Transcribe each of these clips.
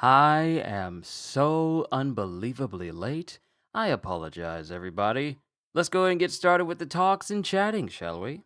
I am so unbelievably late. I apologize, everybody. Let's go ahead and get started with the talks and chatting, shall we?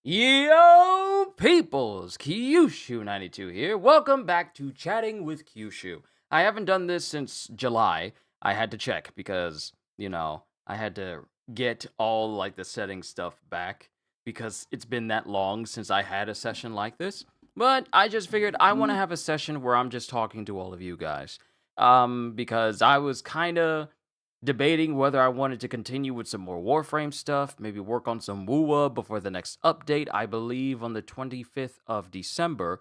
Yo, peoples! Qushu92 here. Welcome back to Chatting with Qushu. I haven't done this since July. I had to check because, I had to get all like the setting stuff back because it's been that long since I had a session like this. But I just figured I want to have a session where I'm just talking to all of you guys. Because I was kind of debating whether I wanted to continue with some more Warframe stuff, maybe work on some WUA before the next update, I believe on the 25th of December,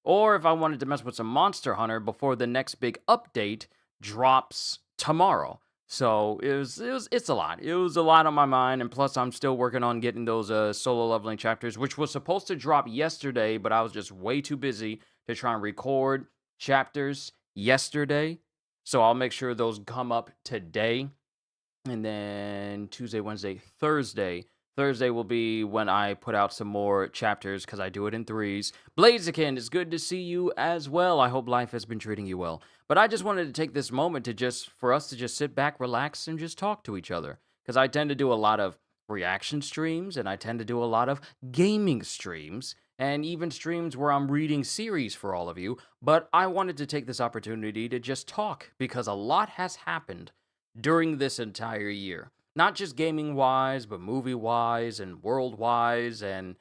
or if I wanted to mess with some Monster Hunter before the next big update drops tomorrow. So it's a lot. It was a lot on my mind, and plus I'm still working on getting those solo leveling chapters, which was supposed to drop yesterday, but I was just way too busy to try and record chapters yesterday. So I'll make sure those come up today. And then Tuesday, Wednesday, Thursday. Thursday will be when I put out some more chapters because I do it in threes. Blaziken, it's good to see you as well. I hope life has been treating you well. But I just wanted to take this moment for us to just sit back, relax, and just talk to each other. Because I tend to do a lot of reaction streams and I tend to do a lot of gaming streams and even streams where I'm reading series for all of you. But I wanted to take this opportunity to just talk because a lot has happened during this entire year. Not just gaming wise, but movie wise and world wise, and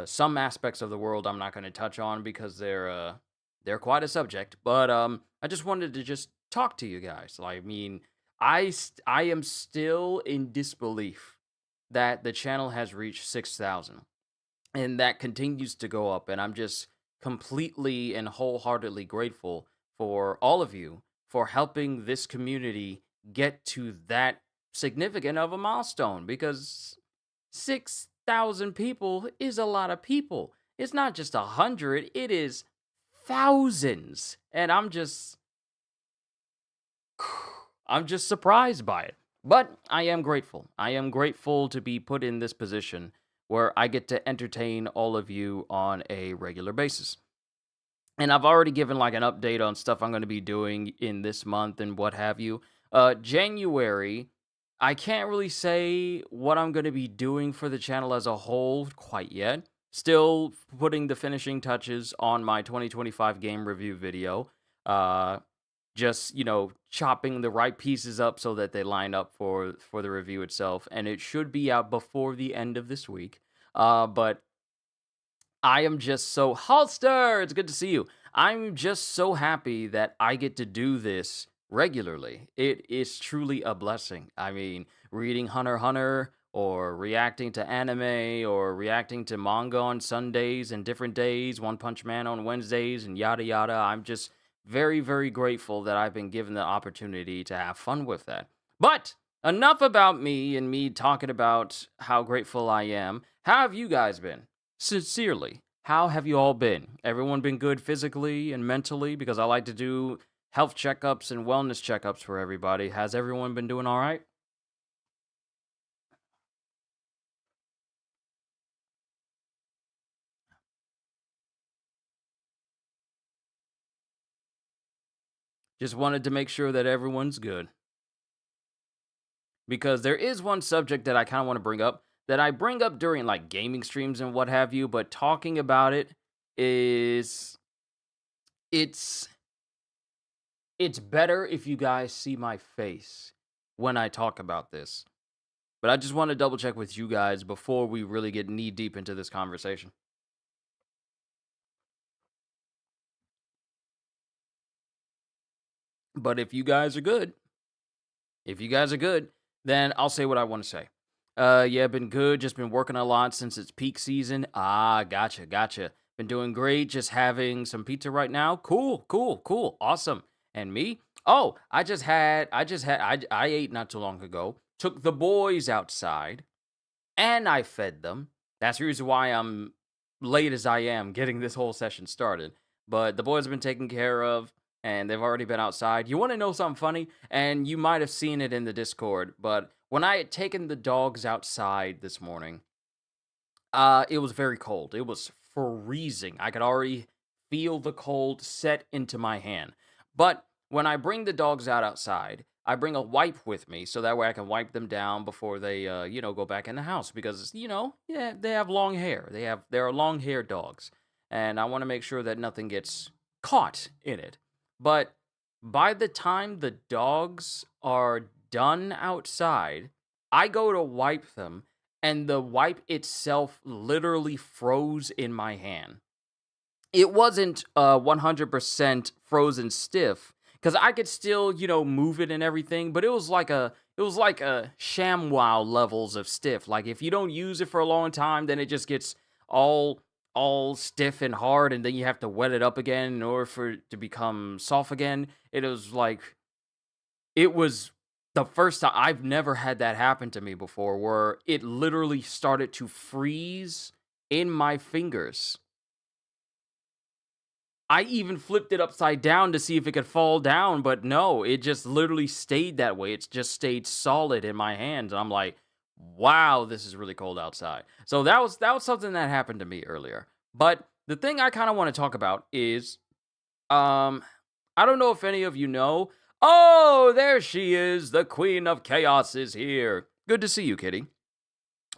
some aspects of the world I'm not going to touch on because they're quite a subject. But I just wanted to just talk to you guys. I mean, I am still in disbelief that the channel has reached 6,000, and that continues to go up. And I'm just completely and wholeheartedly grateful for all of you for helping this community get to that significant of a milestone, because 6,000 people is a lot of people. It's not just 100, it is thousands. And I'm just surprised by it. But I am grateful. I am grateful to be put in this position where I get to entertain all of you on a regular basis. And I've already given like an update on stuff I'm going to be doing in this month and what have you. January, I can't really say what I'm going to be doing for the channel as a whole quite yet. Still putting the finishing touches on my 2025 game review video. Just, chopping the right pieces up so that they line up for the review itself, and it should be out before the end of this week. But I am just so Halster, it's good to see you. I'm just so happy that I get to do this regularly. It is truly a blessing. I mean, reading Hunter x Hunter or reacting to anime or reacting to manga on Sundays and different days, One Punch Man on Wednesdays and yada yada. I'm just very, very grateful that I've been given the opportunity to have fun with that. But enough about me and me talking about how grateful I am. How have you guys been? Sincerely, how have you all been? Everyone been good physically and mentally? Because I like to do health checkups and wellness checkups for everybody. Has everyone been doing all right? Just wanted to make sure that everyone's good. Because there is one subject that I kind of want to bring up that I bring up during like gaming streams and what have you, but talking about it is it's it's better if you guys see my face when I talk about this. But I just want to double check with you guys before we really get knee deep into this conversation. But if you guys are good, then I'll say what I want to say. Yeah, been good. Just been working a lot since it's peak season. Ah, gotcha. Been doing great. Just having some pizza right now. Cool. Awesome. And me? Oh, I ate not too long ago. Took the boys outside and I fed them. That's the reason why I'm late as I am getting this whole session started. But the boys have been taken care of and they've already been outside. You want to know something funny? And you might have seen it in the Discord, but when I had taken the dogs outside this morning, it was very cold. It was freezing. I could already feel the cold set into my hand. But when I bring the dogs out outside, I bring a wipe with me so that way I can wipe them down before they, go back in the house because, yeah, they have long hair. They're long haired dogs. And I want to make sure that nothing gets caught in it. But by the time the dogs are done outside, I go to wipe them, and the wipe itself literally froze in my hand. It wasn't 100% frozen stiff because I could still, move it and everything, but it was like a ShamWow levels of stiff. Like if you don't use it for a long time, then it just gets all all stiff and hard, and then you have to wet it up again in order for it to become soft again. It was the first time. I've never had that happen to me before, where it literally started to freeze in my fingers. I even flipped it upside down to see if it could fall down, but no, it just literally stayed that way. It's just stayed solid in my hands. And I'm like, wow, this is really cold outside. So that was something that happened to me earlier. But the thing I kind of want to talk about is um I don't know if any of you know. Oh, there she is. The Queen of Chaos is here. Good to see you, Kitty.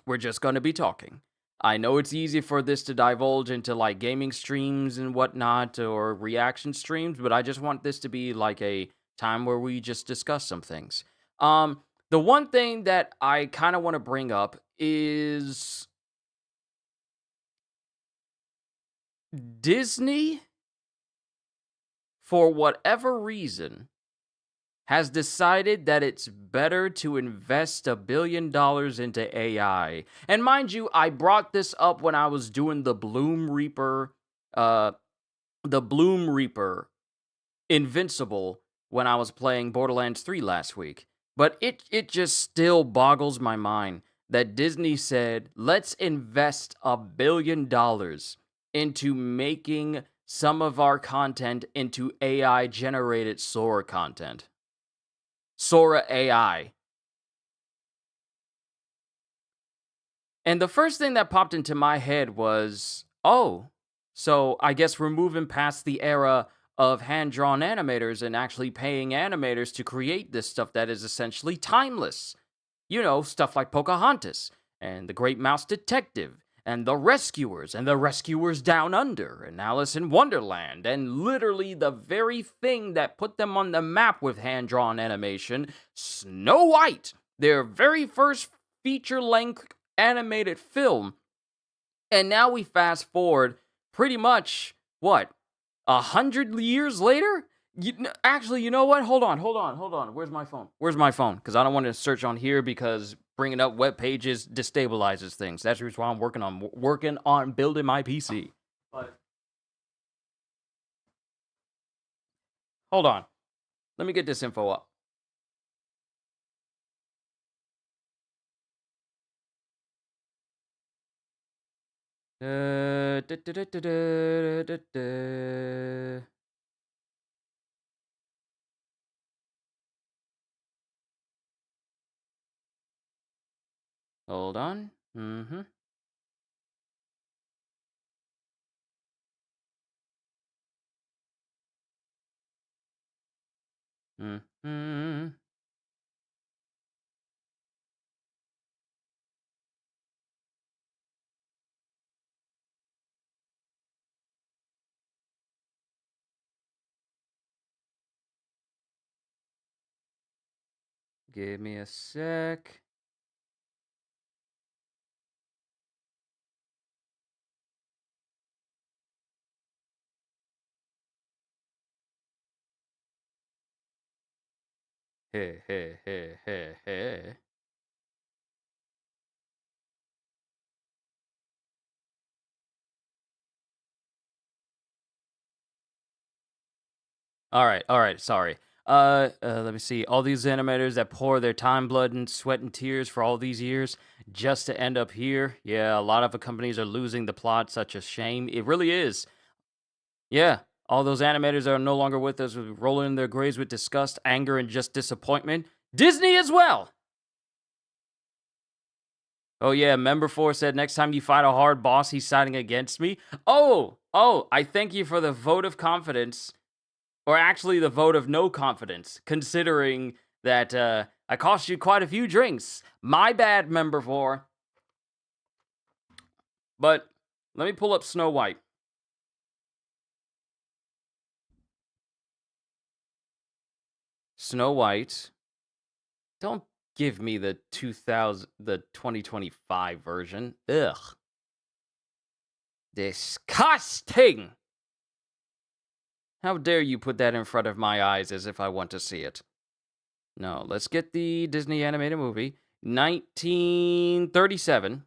We're just going to be talking. I know it's easy for this to divulge into like gaming streams and whatnot or reaction streams, but I just want this to be like a time where we just discuss some things. The one thing that I kind of want to bring up is Disney, for whatever reason, has decided that it's better to invest $1 billion into AI. And mind you, I brought this up when I was doing uh, the Bloom Reaper Invincible when I was playing Borderlands 3 last week. But it just still boggles my mind that Disney said, let's invest $1 billion into making some of our content into AI generated Sora content. Sora AI. And the first thing that popped into my head was, oh, so I guess we're moving past the era of hand drawn animators and actually paying animators to create this stuff that is essentially timeless. You know, stuff like Pocahontas and The Great Mouse Detective and The Rescuers Down Under and Alice in Wonderland, and literally the very thing that put them on the map with hand-drawn animation, Snow White, their very first feature-length animated film. And now we fast forward pretty much, what, 100 years later? Actually, you know what? Hold on. Where's my phone? Because I don't want to search on here because bringing up web pages destabilizes things. That's the reason why I'm working on building my PC. But hold on. Let me get this info up. Da, da, da, da, da, da, da. Hold on. Mm-hmm. Mm-hmm. Give me a sec. Hey, hey, hey, hey, hey. All right, sorry. Let me see. All these animators that pour their time, blood, and sweat and tears for all these years just to end up here. Yeah, a lot of the companies are losing the plot. Such a shame. It really is. Yeah, all those animators are no longer with us, rolling in their graves with disgust, anger, and just disappointment. Disney as well. Oh yeah, member 4 said next time you fight a hard boss, he's siding against me. I thank you for the vote of confidence, or actually the vote of no confidence, considering that I cost you quite a few drinks. My bad, member 4. But let me pull up Snow White. Snow White. Don't give me the 2025 version. Ugh. Disgusting! How dare you put that in front of my eyes as if I want to see it. No, let's get the Disney animated movie. 1937.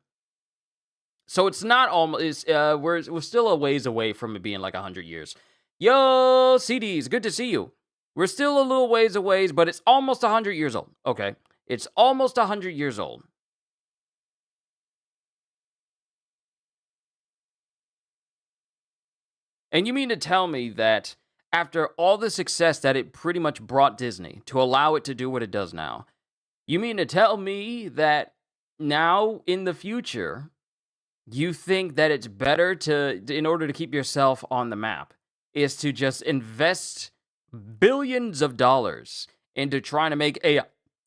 So it's not almost, we're still a ways away from it being like 100 years. Yo, CDs, good to see you. We're still a little ways away, but it's almost 100 years old. Okay, it's almost 100 years old. And you mean to tell me that after all the success that it pretty much brought Disney to allow it to do what it does now, you mean to tell me that now in the future, you think that it's better in order to keep yourself on the map, is to just invest billions of dollars into trying to make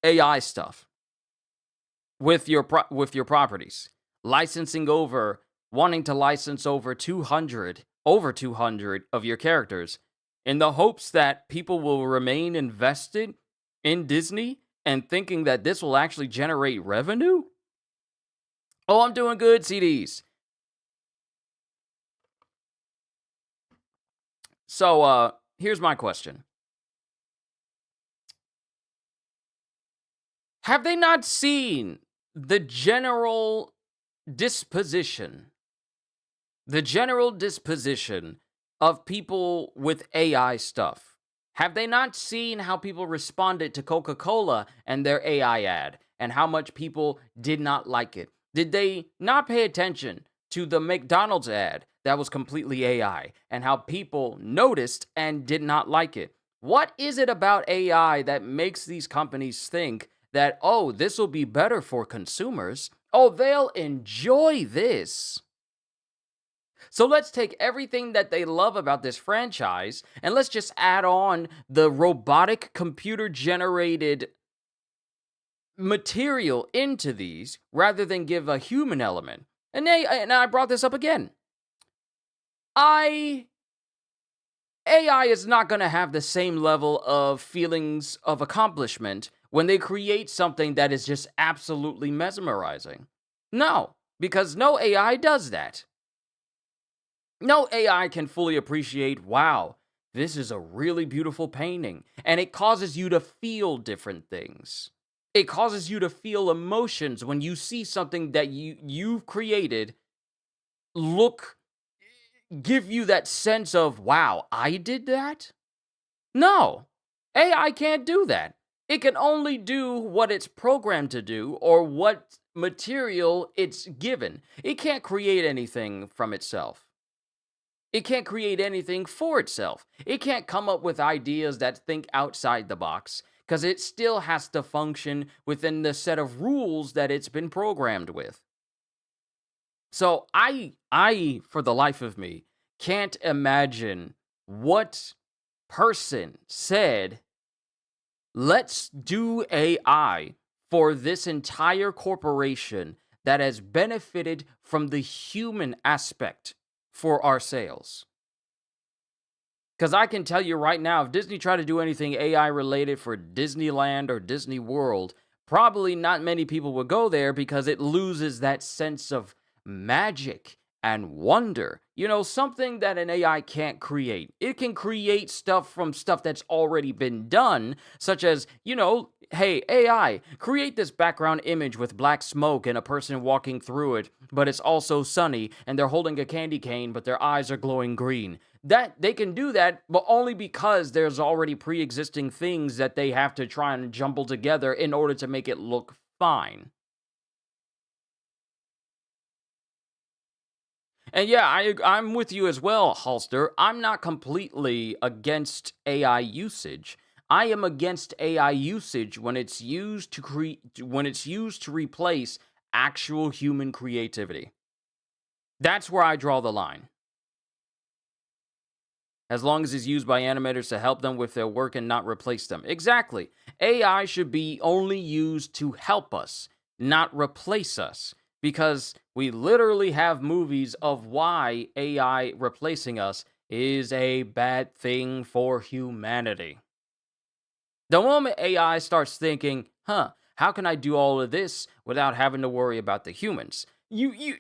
AI stuff with your properties, wanting to license over 200 of your characters in the hopes that people will remain invested in Disney and thinking that this will actually generate revenue? Oh, I'm doing good, CDs. So, here's my question. Have they not seen the general disposition of people with AI stuff? Have they not seen how people responded to Coca-Cola and their AI ad and how much people did not like it? Did they not pay attention to the McDonald's ad that was completely AI and how people noticed and did not like it? What is it about AI that makes these companies think that, oh, this will be better for consumers? Oh, they'll enjoy this. So let's take everything that they love about this franchise and let's just add on the robotic computer-generated material into these rather than give a human element. And I brought this up again. AI is not going to have the same level of feelings of accomplishment when they create something that is just absolutely mesmerizing. No, because no AI does that. No AI can fully appreciate, wow, this is a really beautiful painting. And it causes you to feel different things. It causes you to feel emotions when you see something that you've created give you that sense of, wow, I did that? No, AI can't do that. It can only do what it's programmed to do or what material it's given. It can't create anything from itself. It can't create anything for itself. It can't come up with ideas that think outside the box because it still has to function within the set of rules that it's been programmed with. So I, for the life of me, can't imagine what person said, let's do AI for this entire corporation that has benefited from the human aspect for our sales. Because I can tell you right now, if Disney tried to do anything AI related for Disneyland or Disney World, probably not many people would go there because it loses that sense of magic and wonder. You know, something that an AI can't create. It can create stuff from stuff that's already been done, such as, you know, hey, AI, create this background image with black smoke and a person walking through it, but it's also sunny and they're holding a candy cane, but their eyes are glowing green. That they can do that, but only because there's already pre-existing things that they have to try and jumble together in order to make it look fine. And yeah, I'm with you as well, Halster. I'm not completely against AI usage. I am against AI usage when it's used to replace actual human creativity. That's where I draw the line. As long as it's used by animators to help them with their work and not replace them. Exactly. AI should be only used to help us, not replace us. Because we literally have movies of why AI replacing us is a bad thing for humanity. The moment AI starts thinking, how can I do all of this without having to worry about the humans? We've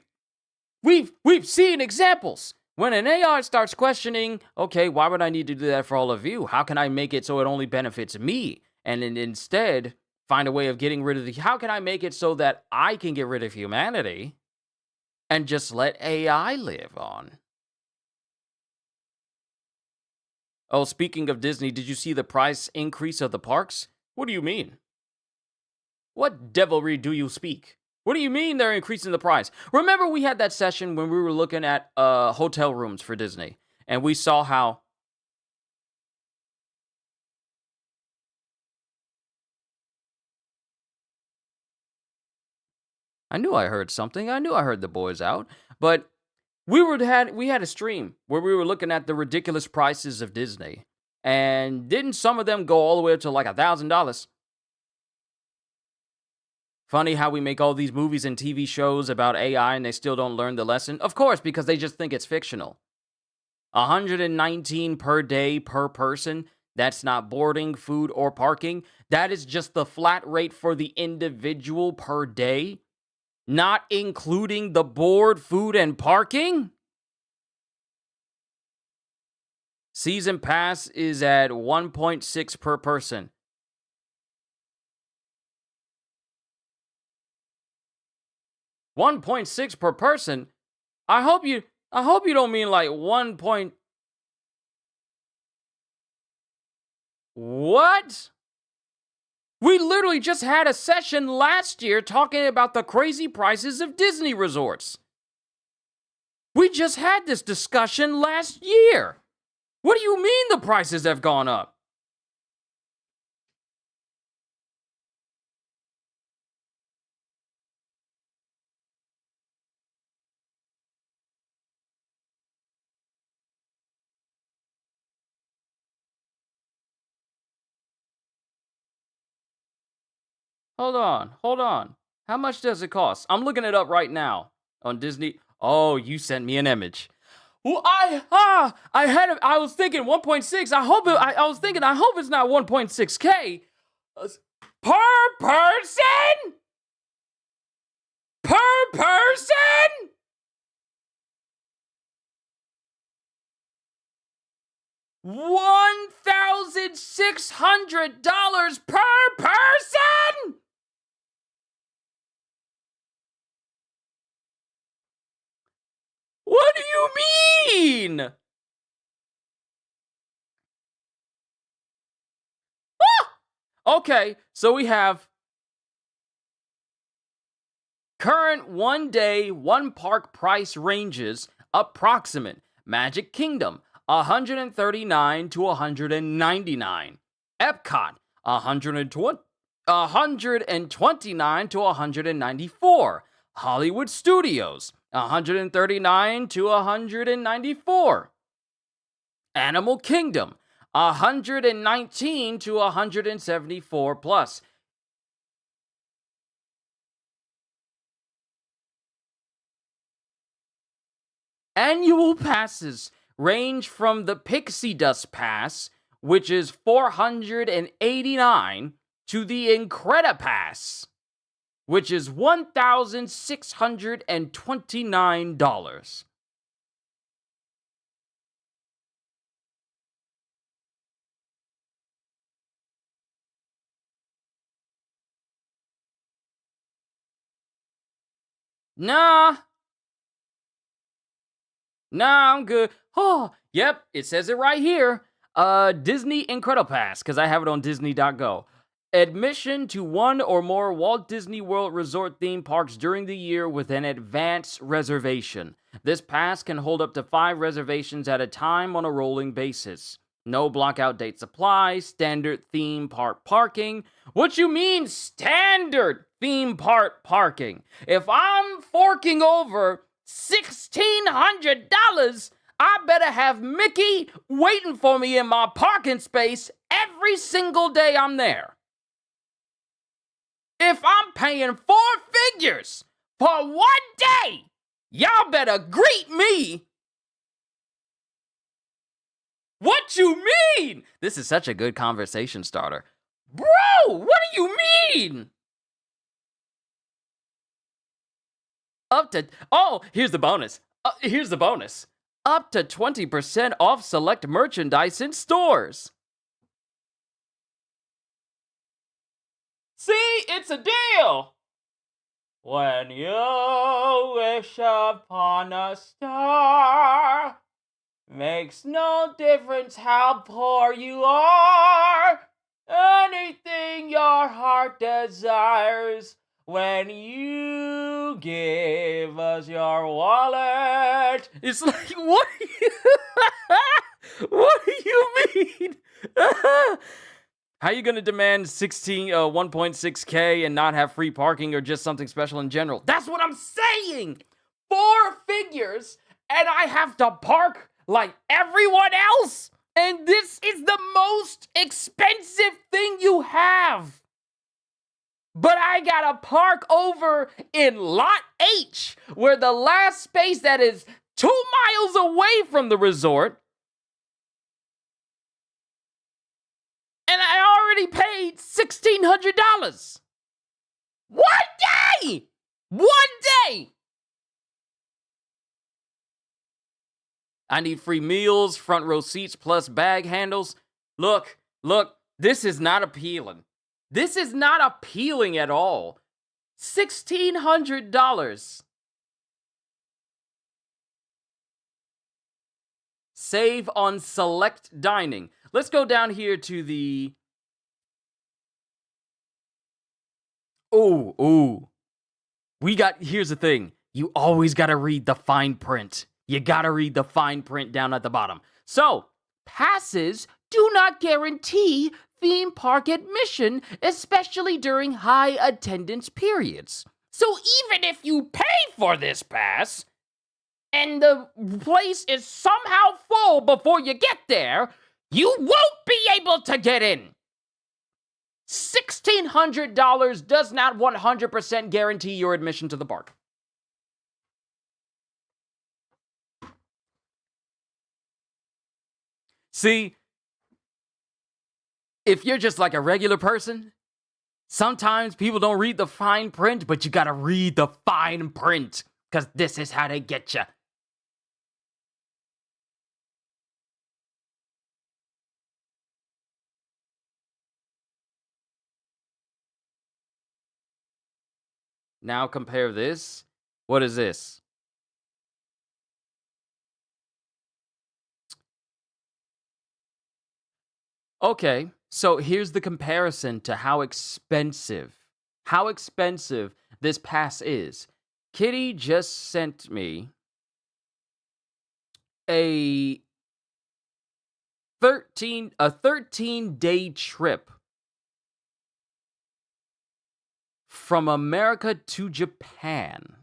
seen examples. When an AI starts questioning, okay, why would I need to do that for all of you? How can I make it so it only benefits me? And then instead find a way of getting rid of how can I make it so that I can get rid of humanity and just let AI live on? Oh, speaking of Disney, did you see the price increase of the parks? What do you mean? What devilry do you speak? What do you mean they're increasing the price? Remember we had that session when we were looking at hotel rooms for Disney, and we saw how... I knew I heard something. I knew I heard the boys out. But we had a stream where we were looking at the ridiculous prices of Disney. And didn't some of them go all the way up to like $1,000? Funny how we make all these movies and TV shows about AI and they still don't learn the lesson. Of course, because they just think it's fictional. 119 per day per person. That's not boarding, food, or parking. That is just the flat rate for the individual per day, not including the board, food, and parking. Season pass is at 1.6 per person. 1.6 per person? I hope you don't mean like 1 point... What? We literally just had a session last year talking about the crazy prices of Disney resorts. We just had this discussion last year. What do you mean the prices have gone up? Hold on. How much does it cost? I'm looking it up right now on Disney. Oh, you sent me an image. Well, I was thinking 1.6. I hope it's not 1.6K per person. Per person. $1,600 per person. What do you mean? Okay, so we have current 1 day, 1 park price ranges approximate. Magic Kingdom, $139 to $199. Epcot, $129 to $194. Hollywood Studios, $139 to $194. Animal Kingdom, $119 to $174 plus. Annual passes range from the Pixie Dust Pass, which is $489, to the Incredipass, which is $1,629. Nah, I'm good. Oh, yep, it says it right here. Disney Incredipass, because I have it on Disney.go. Admission to one or more Walt Disney World Resort theme parks during the year with an advance reservation. This pass can hold up to 5 reservations at a time on a rolling basis. No blockout dates apply. Standard theme park parking. What you mean, standard theme park parking? If I'm forking over $1,600, I better have Mickey waiting for me in my parking space every single day I'm there. If I'm paying 4 figures for 1 day, y'all better greet me. What you mean? This is such a good conversation starter. Bro, what do you mean? Here's the bonus. Up to 20% off select merchandise in stores. See, it's a deal. When you wish upon a star, makes no difference how poor you are. Anything your heart desires, when you give us your wallet. It's like, what? What do you mean? How you gonna demand 1.6K and not have free parking or just something special in general? That's what I'm saying. 4 figures, and I have to park like everyone else. And this is the most expensive thing you have. But I gotta park over in lot H, where the last space that is 2 miles away from the resort. And I already paid $1,600. 1 day! 1 day! I need free meals, front row seats, plus bag handles. Look, this is not appealing. This is not appealing at all. $1,600. Save on select dining. Let's go down here to the... Here's the thing. You always gotta read the fine print. You gotta read the fine print down at the bottom. So, passes do not guarantee theme park admission, especially during high attendance periods. So even if you pay for this pass, and the place is somehow full before you get there, you won't be able to get in. $1,600 does not 100% guarantee your admission to the park. See, if you're just like a regular person, sometimes people don't read the fine print, but you gotta read the fine print, because this is how they get you. Now compare this. What is this? Okay, so here's the comparison to how expensive this pass is. Kitty just sent me a 13-day trip from America to Japan.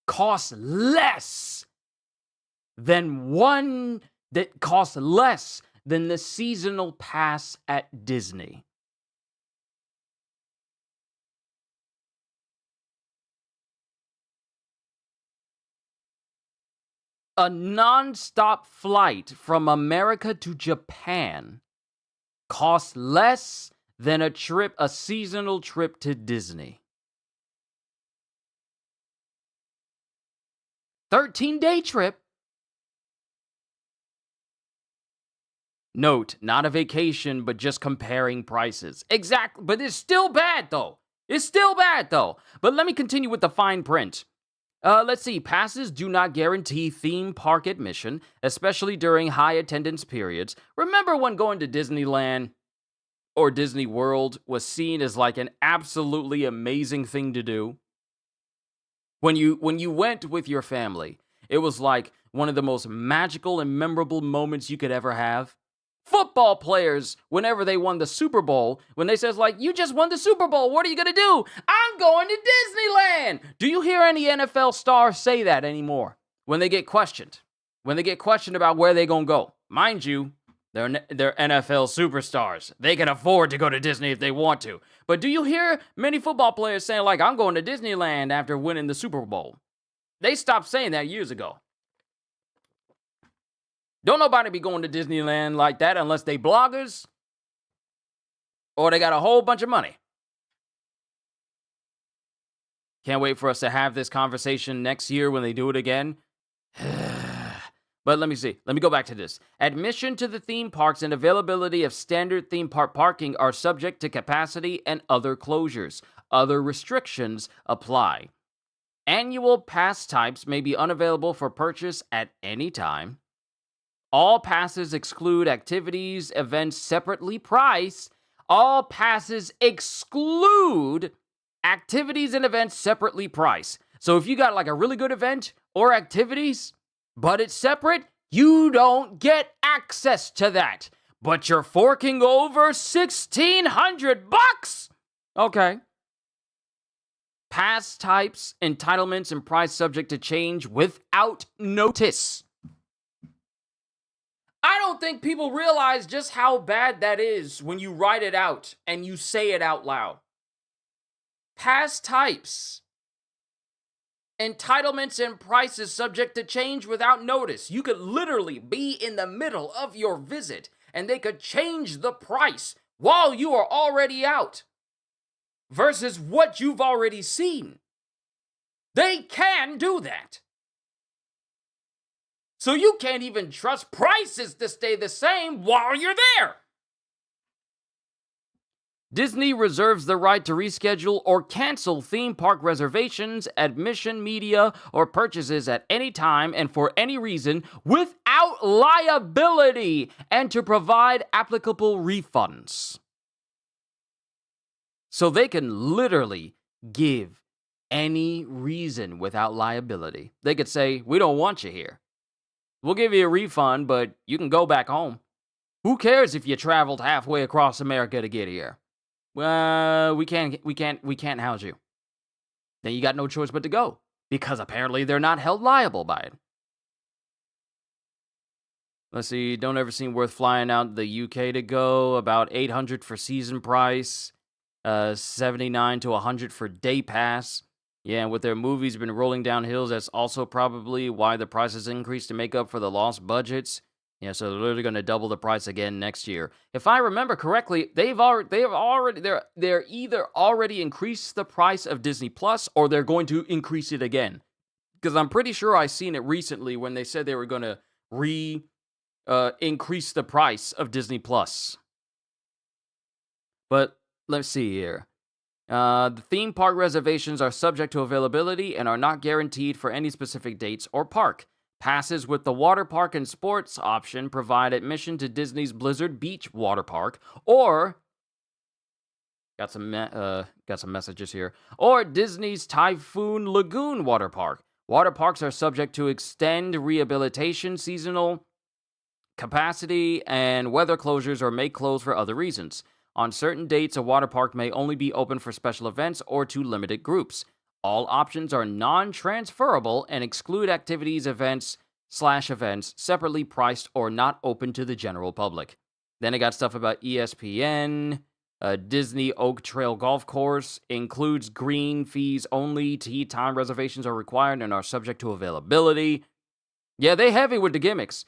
Costs less than the seasonal pass at Disney. A non-stop flight from America to Japan costs less than a seasonal trip to Disney. 13-day trip. Note, not a vacation, but just comparing prices. Exactly, but it's still bad though. But let me continue with the fine print. Let's see. Passes do not guarantee theme park admission, especially during high attendance periods. Remember when going to Disneyland or Disney World was seen as like an absolutely amazing thing to do? When you went with your family It was like one of the most magical and memorable moments you could ever have. Football players, whenever they won the Super Bowl, when they says like, you just won the Super Bowl, what are you gonna do? I'm going to Disneyland. Do you hear any NFL stars say that anymore? When they get questioned about where they gonna go. Mind you, they're NFL superstars. They can afford to go to Disney if they want to. But do you hear many football players saying like, I'm going to Disneyland after winning the Super Bowl? They stopped saying that years ago. Don't nobody be going to Disneyland like that unless they bloggers or they got a whole bunch of money. Can't wait for us to have this conversation next year when they do it again. But let me see. Let me go back to this. Admission to the theme parks and availability of standard theme park parking are subject to capacity and other closures. Other restrictions apply. Annual pass types may be unavailable for purchase at any time. All passes exclude activities, events separately priced. All passes exclude activities and events separately priced. So if you got like a really good event or activities, but it's separate, you don't get access to that. But you're forking over $1,600. Okay. Pass types, entitlements, and price subject to change without notice. I don't think people realize just how bad that is when you write it out and you say it out loud. Pass types, entitlements, and prices subject to change without notice. You could literally be in the middle of your visit and they could change the price while you are already out versus what you've already seen. They can do that. So you can't even trust prices to stay the same while you're there. Disney reserves the right to reschedule or cancel theme park reservations, admission, media, or purchases at any time and for any reason without liability and to provide applicable refunds. So they can literally give any reason without liability. They could say, we don't want you here. We'll give you a refund, but you can go back home. Who cares if you traveled halfway across America to get here? We can't house you. Then you got no choice but to go, because apparently they're not held liable by it. Let's see, don't ever seem worth flying out the UK to go. About $800 for season price, $79 to $100 for day pass. Yeah, and with their movies been rolling down hills, that's also probably why the prices increased to make up for the lost budgets. Yeah, so they're literally going to double the price again next year. If I remember correctly, they're either already increased the price of Disney Plus or they're going to increase it again. Because I'm pretty sure I seen it recently when they said they were going to increase the price of Disney Plus. But let's see here. The theme park reservations are subject to availability and are not guaranteed for any specific dates or park. Passes with the water park and sports option provide admission to Disney's Blizzard Beach water park or got some messages here. Or Disney's Typhoon Lagoon water park. Water parks are subject to extend rehabilitation, seasonal capacity, and weather closures or may close for other reasons. On certain dates, a water park may only be open for special events or to limited groups. All options are non-transferable and exclude activities, events separately priced or not open to the general public. Then I got stuff about ESPN. Disney Oak Trail Golf Course includes green fees only. Tee time reservations are required and are subject to availability. Yeah, they heavy with the gimmicks.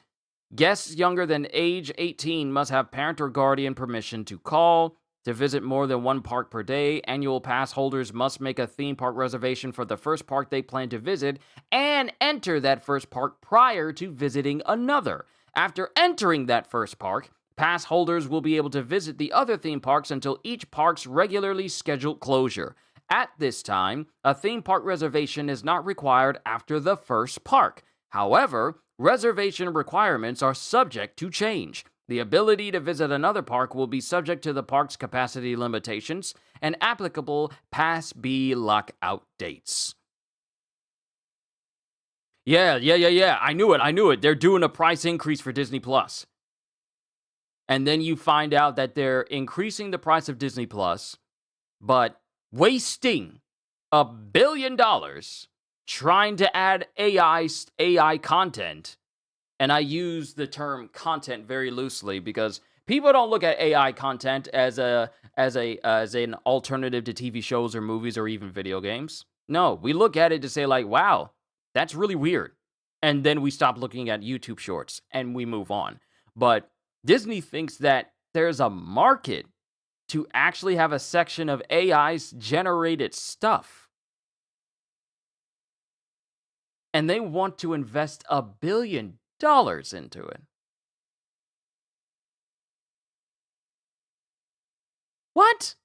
Guests younger than age 18 must have parent or guardian permission to call. To visit more than one park per day, annual pass holders must make a theme park reservation for the first park they plan to visit and enter that first park prior to visiting another. After entering that first park, pass holders will be able to visit the other theme parks until each park's regularly scheduled closure. At this time, a theme park reservation is not required after the first park. However, reservation requirements are subject to change. The ability to visit another park will be subject to the park's capacity limitations and applicable Pass B lockout dates. Yeah. I knew it. They're doing a price increase for Disney Plus. And then you find out that they're increasing the price of Disney Plus, but wasting $1 billion trying to add AI content. And I use the term content very loosely because people don't look at AI content as an alternative to TV shows or movies or even video games. No, we look at it to say like, wow, that's really weird. And then we stop looking at YouTube shorts and we move on. But Disney thinks that there's a market to actually have a section of AI's generated stuff. And they want to invest $1 billion into it. What?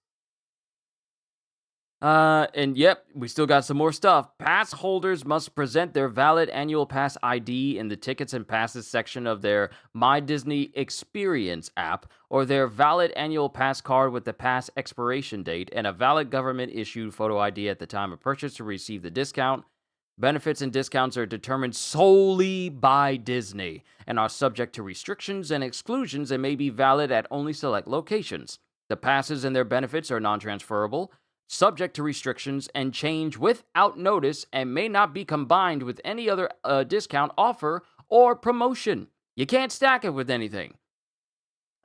And yep, we still got some more stuff. Pass holders must present their valid annual pass ID in the tickets and passes section of their My Disney Experience app, or their valid annual pass card with the pass expiration date and a valid government issued photo ID at the time of purchase to receive the discount. Benefits and discounts are determined solely by Disney and are subject to restrictions and exclusions and may be valid at only select locations. The passes and their benefits are non transferable, subject to restrictions, and change without notice and may not be combined with any other discount offer or promotion. You can't stack it with anything.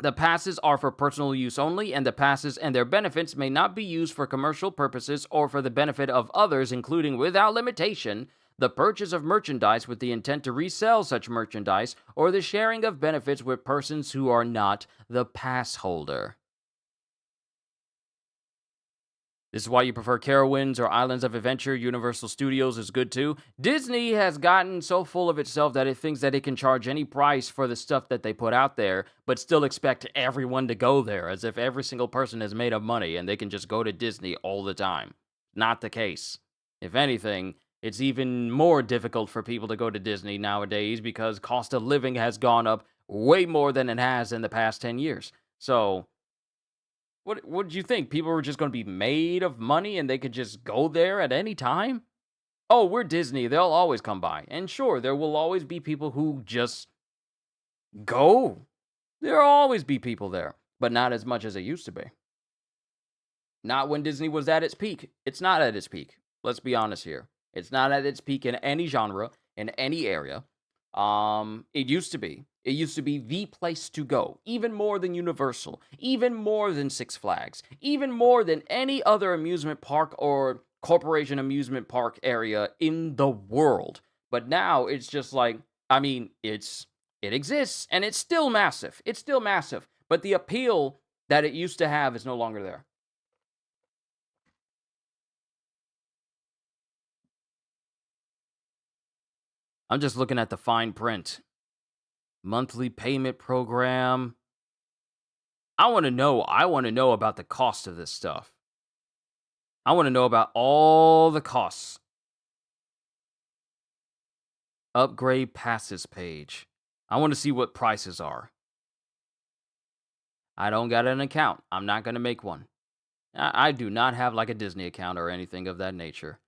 The passes are for personal use only, and the passes and their benefits may not be used for commercial purposes or for the benefit of others, including, without limitation, the purchase of merchandise with the intent to resell such merchandise or the sharing of benefits with persons who are not the pass holder. This is why you prefer Carowinds or Islands of Adventure. Universal Studios is good too. Disney has gotten so full of itself that it thinks that it can charge any price for the stuff that they put out there, but still expect everyone to go there, as if every single person is made of money and they can just go to Disney all the time. Not the case. If anything, it's even more difficult for people to go to Disney nowadays because cost of living has gone up way more than it has in the past 10 years. So, what did you think? People were just going to be made of money and they could just go there at any time? Oh, we're Disney. They'll always come by. And sure, there will always be people who just go. There'll always be people there, but not as much as it used to be. Not when Disney was at its peak. It's not at its peak. Let's be honest here. It's not at its peak in any genre, in any area. It used to be. It used to be the place to go, even more than Universal, even more than Six Flags, even more than any other amusement park or corporation amusement park area in the world. But now it's just like, I mean, it exists and it's still massive. It's still massive, but the appeal that it used to have is no longer there. I'm just looking at the fine print. Monthly payment program. I want to know. I want to know about the cost of this stuff. I want to know about all the costs. Upgrade passes page. I want to see what prices are. I don't got an account. I'm not going to make one. I do not have like a Disney account or anything of that nature.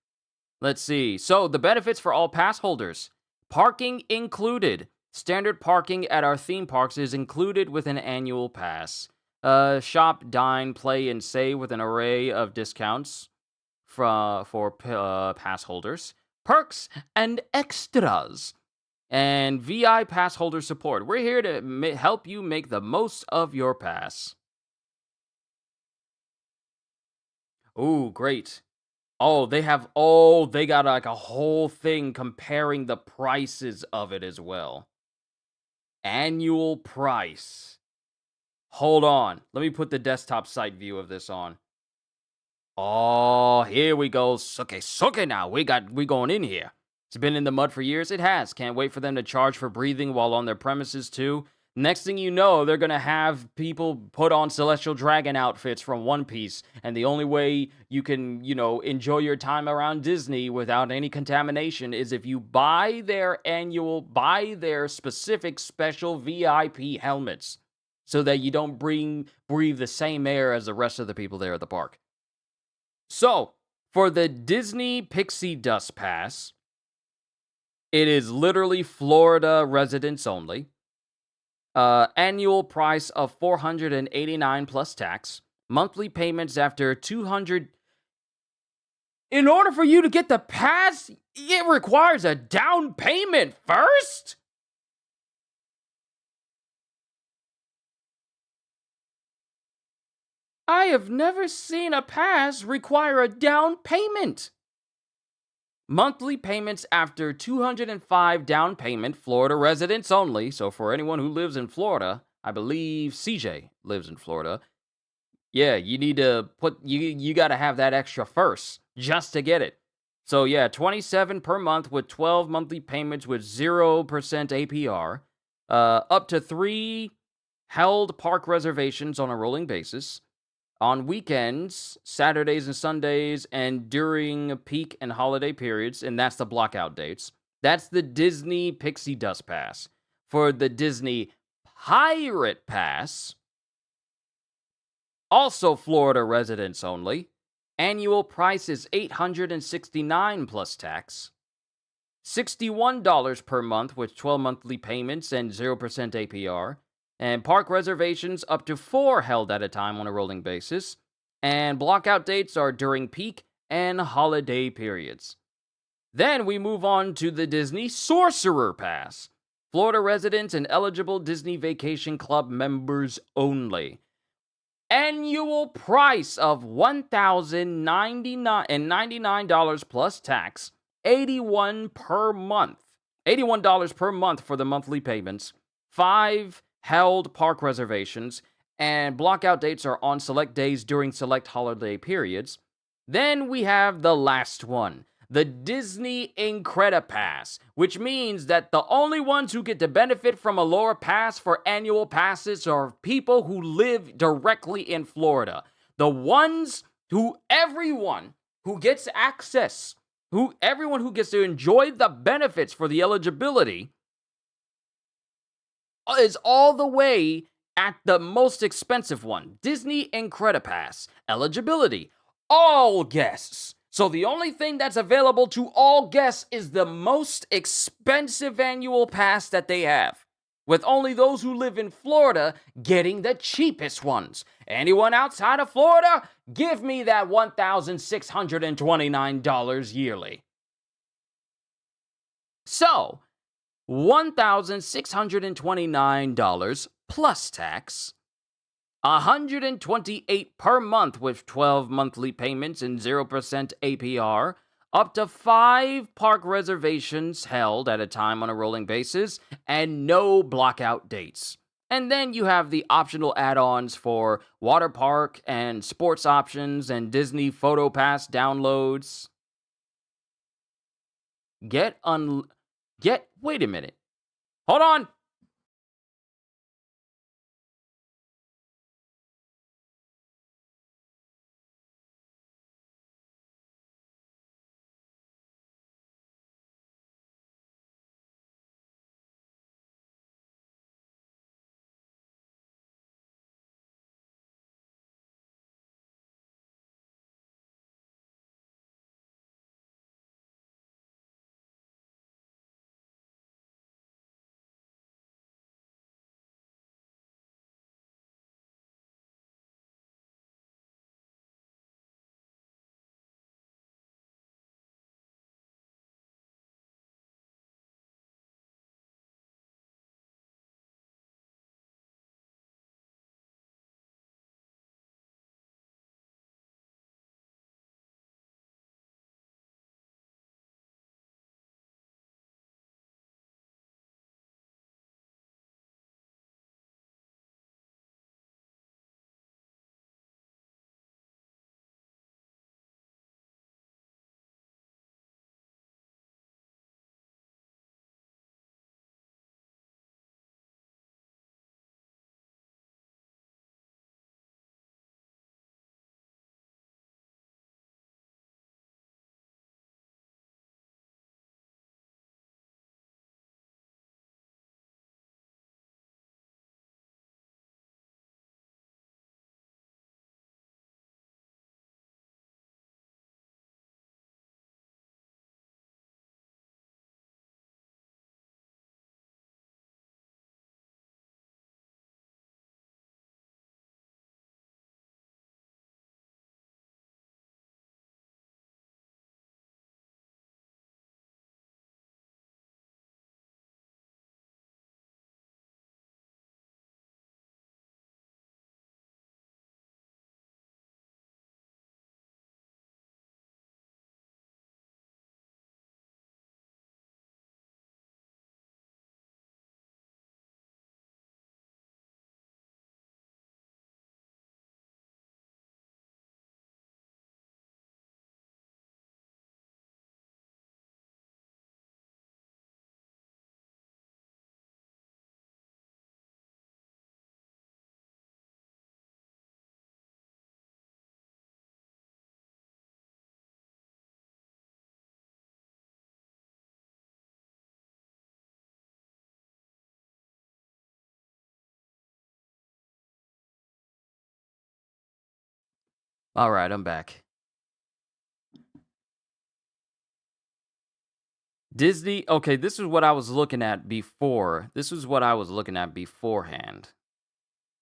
Let's see. So, the benefits for all pass holders: parking included. Standard parking at our theme parks is included with an annual pass. Shop, dine, play, and save with an array of discounts for pass holders. Perks and extras. And VI pass holder support. We're here to help you make the most of your pass. Ooh, great. They got like a whole thing comparing the prices of it as well. Annual price. Hold on. Let me put the desktop site view of this on. Oh, here we go. Suke now. We going in here. It's been in the mud for years. It has. Can't wait for them to charge for breathing while on their premises too. Next thing you know, they're going to have people put on Celestial Dragon outfits from One Piece. And the only way you can, enjoy your time around Disney without any contamination is if you buy their specific special VIP helmets so that you don't breathe the same air as the rest of the people there at the park. So, for the Disney Pixie Dust Pass, It is literally Florida residents only. Annual price of 489 plus tax. Monthly payments after 200. In order for you to get the pass, it requires a down payment first? I have never seen a pass require a down payment. Monthly payments after 205 down payment, Florida residents only. So for anyone who lives in Florida, I believe CJ lives in Florida. Yeah, you need to you got to have that extra first just to get it. So yeah, 27 per month with 12 monthly payments with 0% APR. Up to 3 held park reservations on a rolling basis. On weekends, Saturdays and Sundays, and during peak and holiday periods, and that's the blockout dates. That's the Disney Pixie Dust Pass. For the Disney Pirate Pass, also Florida residents only, annual price is $869 plus tax. $61 per month with 12 monthly payments and 0% APR. And park reservations up to 4 held at a time on a rolling basis. And blockout dates are during peak and holiday periods. Then we move on to the Disney Sorcerer Pass. Florida residents and eligible Disney Vacation Club members only. Annual price of $1,099 plus tax. $81 per month. $81 per month for the monthly payments. 5 held park reservations, and blockout dates are on select days during select holiday periods. Then we have the last one, the Disney Incredipass, which means that the only ones who get to benefit from a lower pass for annual passes are people who live directly in Florida. The ones who everyone who gets access, everyone who gets to enjoy the benefits for the eligibility is all the way at the most expensive one, Disney Incredipass. Eligibility, all guests. So the only thing that's available to all guests is the most expensive annual pass that they have, with only those who live in Florida getting the cheapest ones. Anyone outside of Florida, give me that $1,629 yearly. So, $1,629 plus tax, $128 per month with 12 monthly payments and 0% APR, up to 5 park reservations held at a time on a rolling basis, and no blockout dates. And then you have the optional add-ons for water park and sports options and Disney Photo Pass downloads. Wait a minute. Hold on. All right, I'm back. Disney. Okay, this is what I was looking at before. This was what I was looking at beforehand.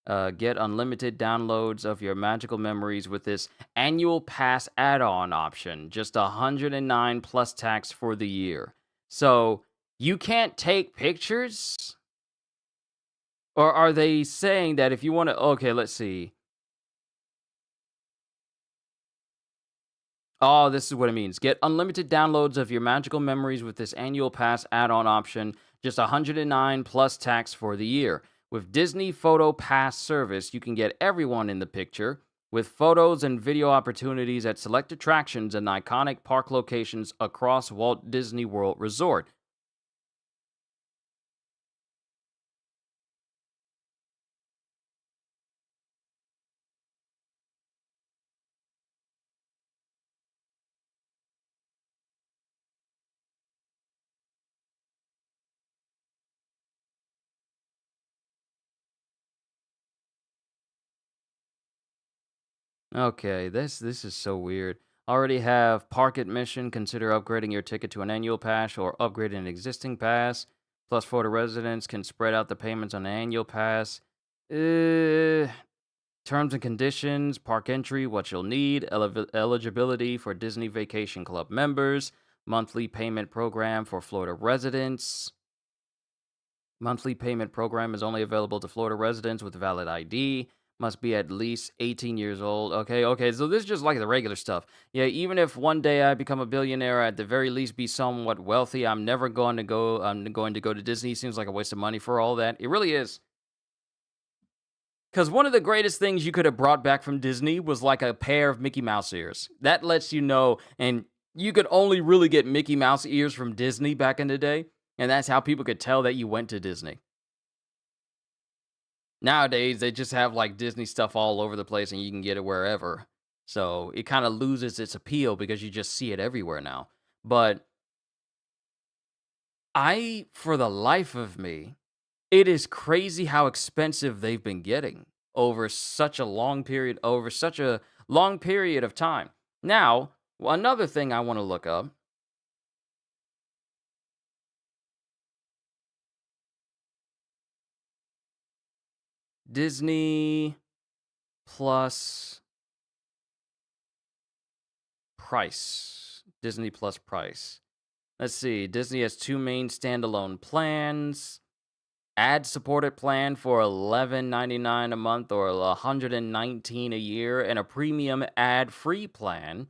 Get unlimited downloads of your magical memories with this annual pass add-on option. Just 109 plus tax for the year. So you can't take pictures, or are they saying that if you want to? Okay, let's see. Oh, this is what it means. Get unlimited downloads of your magical memories with this annual pass add-on option. Just 109 plus tax for the year. With Disney Photo Pass service, you can get everyone in the picture with photos and video opportunities at select attractions and iconic park locations across Walt Disney World Resort. Okay, this is so weird. Already have park admission. Consider upgrading your ticket to an annual pass or upgrading an existing pass. Plus, Florida residents can spread out the payments on an annual pass. Uh, Terms and conditions, park entry, what you'll need, eligibility for Disney Vacation Club members, monthly payment program for Florida residents. Monthly payment program is only available to Florida residents with valid ID. Must be at least 18 years old. Okay. So this is just like the regular stuff. Yeah, even if one day I become a billionaire, at the very least be somewhat wealthy, I'm never going to go. I'm going to go to Disney. Seems like a waste of money for all that. It really is. Because one of the greatest things you could have brought back from Disney was like a pair of Mickey Mouse ears. That lets you know, and you could only really get Mickey Mouse ears from Disney back in the day. And that's how people could tell that you went to Disney. Nowadays, they just have like Disney stuff all over the place and you can get it wherever. So it kind of loses its appeal because you just see it everywhere now. But for the life of me, it is crazy how expensive they've been getting over such a long period of time. Now, another thing I want to look up. Disney Plus price. Disney Plus price. Let's see. Disney has two main standalone plans. Ad supported plan for $11.99 a month or $119 a year, and a premium ad free plan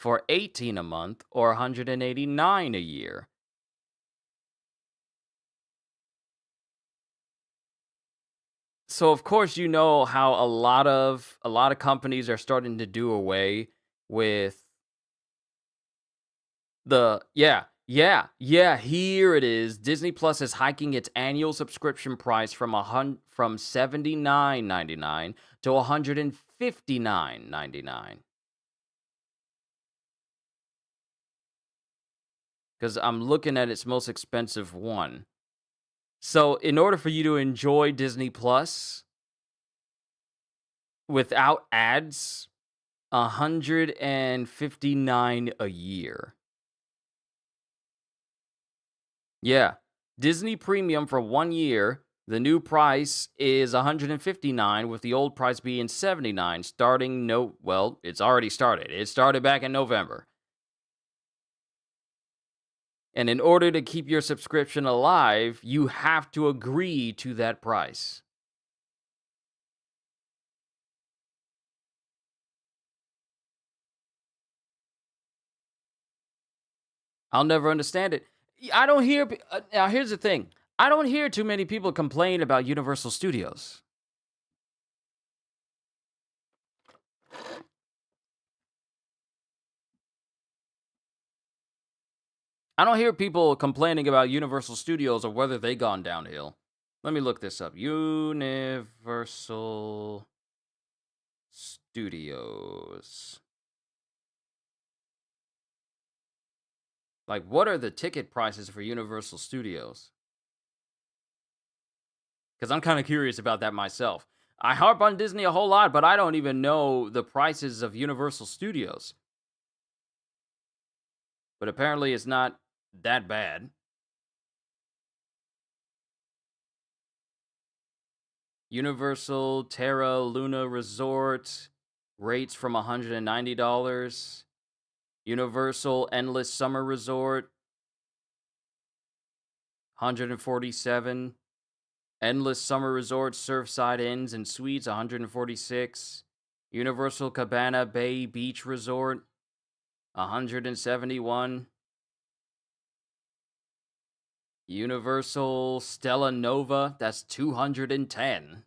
for $18 a month or $189 a year. So of course you know how a lot of companies are starting to do away with here it is. Disney Plus is hiking its annual subscription price from $79.99 to $159.99. Because I'm looking at its most expensive one. So in order for you to enjoy Disney Plus without ads, 159 a year. Yeah. Disney Premium for 1 year, the new price is 159 with the old price being 79 starting it's already started. It started back in November. And in order to keep your subscription alive, you have to agree to that price. I'll never understand it. I don't hear now here's the thing. I don't hear too many people complain about Universal Studios. I don't hear people complaining about Universal Studios or whether they gone downhill. Let me look this up. Universal Studios. Like, what are the ticket prices for Universal Studios? Because I'm kind of curious about that myself. I harp on Disney a whole lot, but I don't even know the prices of Universal Studios. But apparently it's not that bad. Universal Terra Luna Resort rates from $190. Universal Endless Summer Resort, 147. Endless Summer Resort Surfside Inns and Suites, 146. Universal Cabana Bay Beach Resort, 171. Universal Stella Nova, that's 210.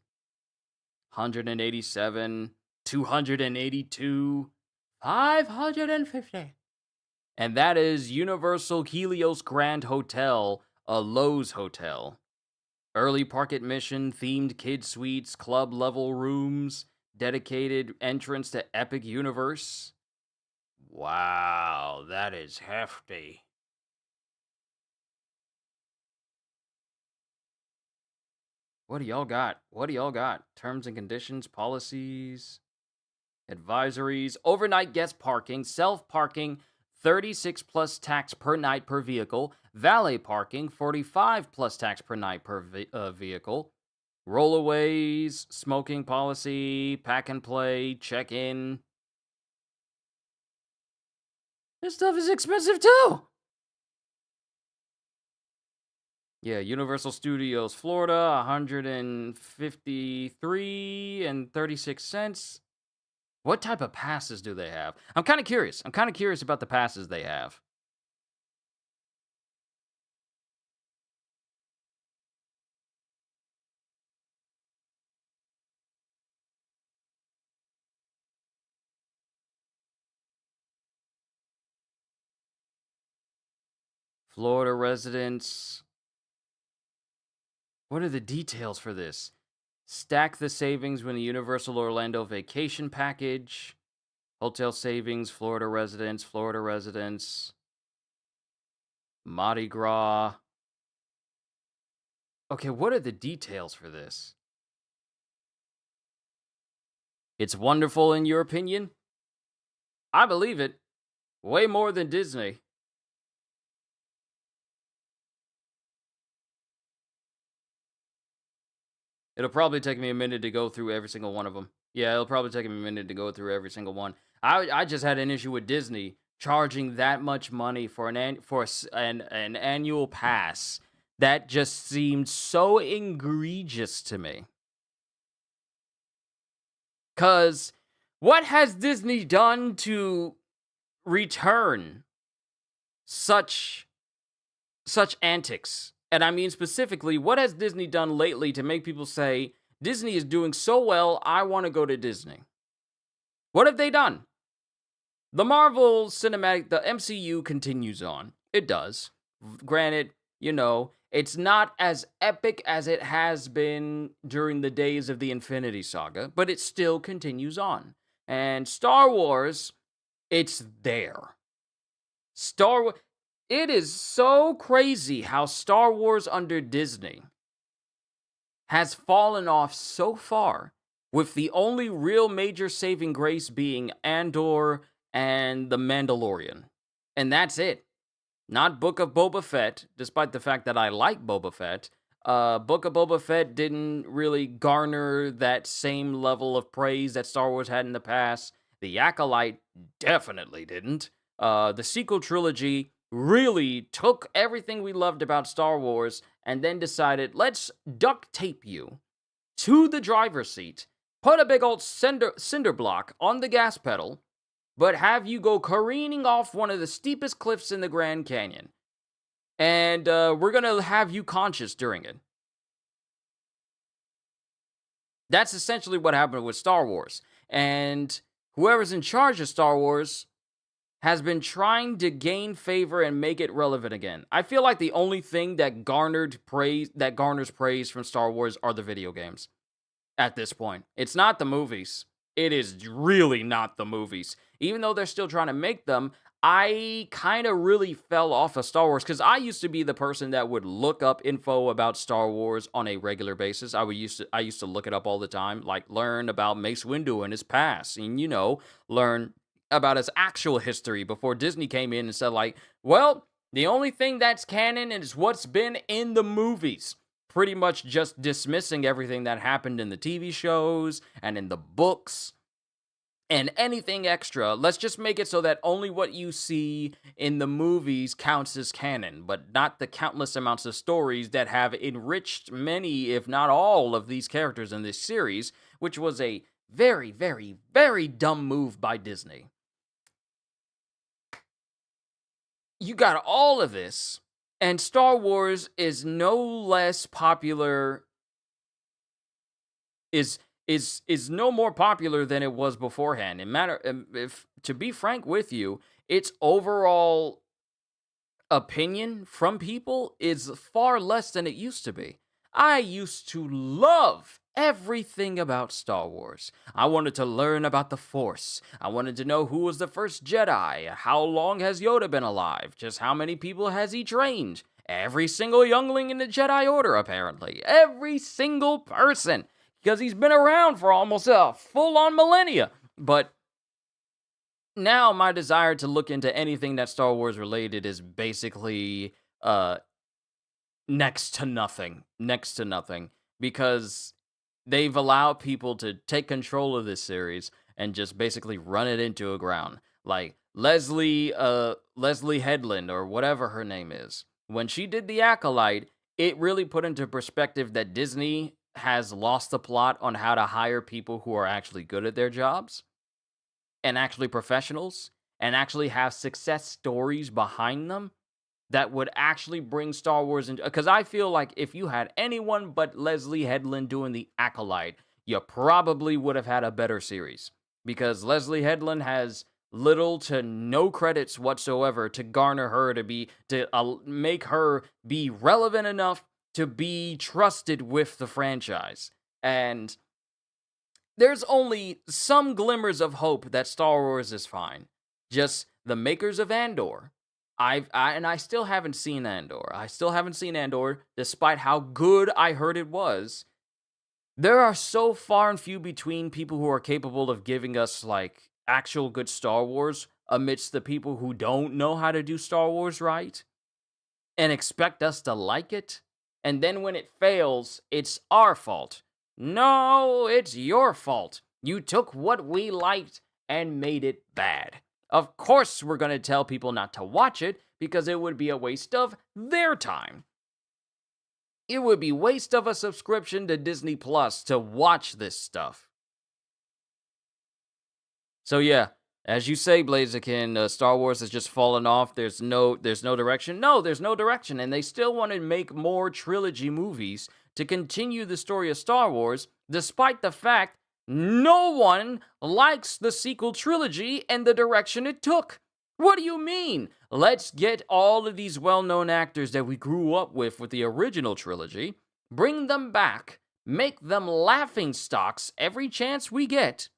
187, 282, 550. And that is Universal Helios Grand Hotel, a Lowe's hotel. Early park admission, themed kid suites, club level rooms, dedicated entrance to Epic Universe. Wow, that is hefty. What do y'all got? What do y'all got? Terms and conditions, policies, advisories, overnight guest parking, self-parking, 36 plus tax per night per vehicle, valet parking, 45 plus tax per night per vehicle, rollaways, smoking policy, pack and play, check-in. This stuff is expensive too. Yeah, Universal Studios Florida, 153 and 36 cents. What type of passes do they have? I'm kind of curious. I'm kind of curious about the passes they have. Florida residents. What are the details for this? Stack the savings when the Universal Orlando vacation package. Hotel savings, Florida residents, Florida residents. Mardi Gras. Okay, what are the details for this? It's wonderful in your opinion? I believe it. Way more than Disney. It'll probably take me a minute to go through every single one of them. Yeah, it'll probably take me a minute to go through every single one. I just had an issue with Disney charging that much money for an annual pass. That just seemed so egregious to me. Cause what has Disney done to return such antics? And I mean specifically, what has Disney done lately to make people say, Disney is doing so well, I want to go to Disney? What have they done? The Marvel Cinematic, the MCU continues on. It does. Granted, it's not as epic as it has been during the days of the Infinity Saga, but it still continues on. And Star Wars, it's there. It is so crazy how Star Wars under Disney has fallen off so far, with the only real major saving grace being Andor and The Mandalorian. And that's it. Not Book of Boba Fett, despite the fact that I like Boba Fett. Book of Boba Fett didn't really garner that same level of praise that Star Wars had in the past. The Acolyte definitely didn't. The sequel trilogy really took everything we loved about Star Wars and then decided, let's duct tape you to the driver's seat, put a big old cinder block on the gas pedal, but have you go careening off one of the steepest cliffs in the Grand Canyon. And we're going to have you conscious during it. That's essentially what happened with Star Wars. And whoever's in charge of Star Wars has been trying to gain favor and make it relevant again. I feel like the only thing that garners praise from Star Wars are the video games at this point. It's not the movies. It is really not the movies. Even though they're still trying to make them, I kind of really fell off of Star Wars because I used to be the person that would look up info about Star Wars on a regular basis. I used to look it up all the time, like learn about Mace Windu and his past, and learn about his actual history before Disney came in and said like, well, the only thing that's canon is what's been in the movies. Pretty much just dismissing everything that happened in the TV shows and in the books and anything extra. Let's just make it so that only what you see in the movies counts as canon, but not the countless amounts of stories that have enriched many, if not all, of these characters in this series, which was a very, very, very dumb move by Disney. You got all of this, and Star Wars is no less popular, is no more popular than it was beforehand. If to be frank with you, its overall opinion from people is far less than it used to be. I used to love everything about Star Wars. I wanted to learn about the Force. I wanted to know who was the first Jedi, how long has Yoda been alive, just how many people has he trained. Every single youngling in the Jedi Order, apparently. Every single person. Because he's been around for almost a full-on millennia. But now my desire to look into anything that's Star Wars related is basically next to nothing. Next to nothing. Because they've allowed people to take control of this series and just basically run it into a ground. Like Leslie Headland, or whatever her name is. When she did The Acolyte, it really put into perspective that Disney has lost the plot on how to hire people who are actually good at their jobs and actually professionals and actually have success stories behind them that would actually bring Star Wars into, because I feel like if you had anyone but Leslie Headland doing The Acolyte, you probably would have had a better series, because Leslie Headland has little to no credits whatsoever to garner her to make her be relevant enough to be trusted with the franchise. And there's only some glimmers of hope that Star Wars is fine. Just the makers of Andor. I still haven't seen Andor. I still haven't seen Andor, despite how good I heard it was. There are so far and few between people who are capable of giving us, like, actual good Star Wars amidst the people who don't know how to do Star Wars right and expect us to like it. And then when it fails, it's our fault. No, it's your fault. You took what we liked and made it bad. Of course, we're going to tell people not to watch it because it would be a waste of their time. It would be waste of a subscription to Disney Plus to watch this stuff. So yeah, as you say, Blaziken, Star Wars has just fallen off. There's no direction. No, there's no direction, and they still want to make more trilogy movies to continue the story of Star Wars, despite the fact no one likes the sequel trilogy and the direction it took. What do you mean? Let's get all of these well-known actors that we grew up with the original trilogy, bring them back, make them laughingstocks every chance we get,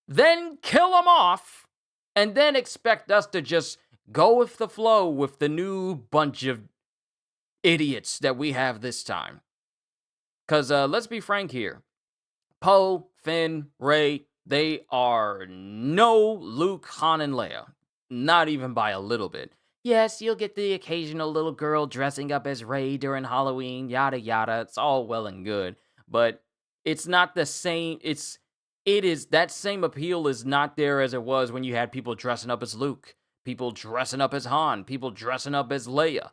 then kill them off, and then expect us to just go with the flow with the new bunch of idiots that we have this time. Because let's be frank here. Poe, Finn, Rey, they are no Luke, Han, and Leia. Not even by a little bit. Yes, you'll get the occasional little girl dressing up as Rey during Halloween, yada yada. It's all well and good. But it's not the same. That same appeal is not there as it was when you had people dressing up as Luke, people dressing up as Han, people dressing up as Leia.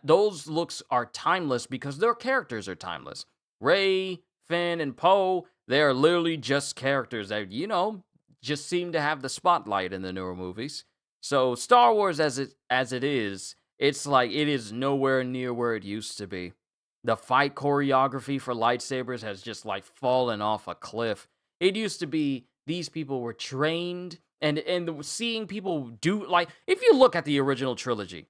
Those looks are timeless because their characters are timeless. Rey, Finn, and Poe, they are literally just characters that, just seem to have the spotlight in the newer movies. So Star Wars as it is, it's like it is nowhere near where it used to be. The fight choreography for lightsabers has just like fallen off a cliff. It used to be these people were trained, and seeing people do, like, if you look at the original trilogy,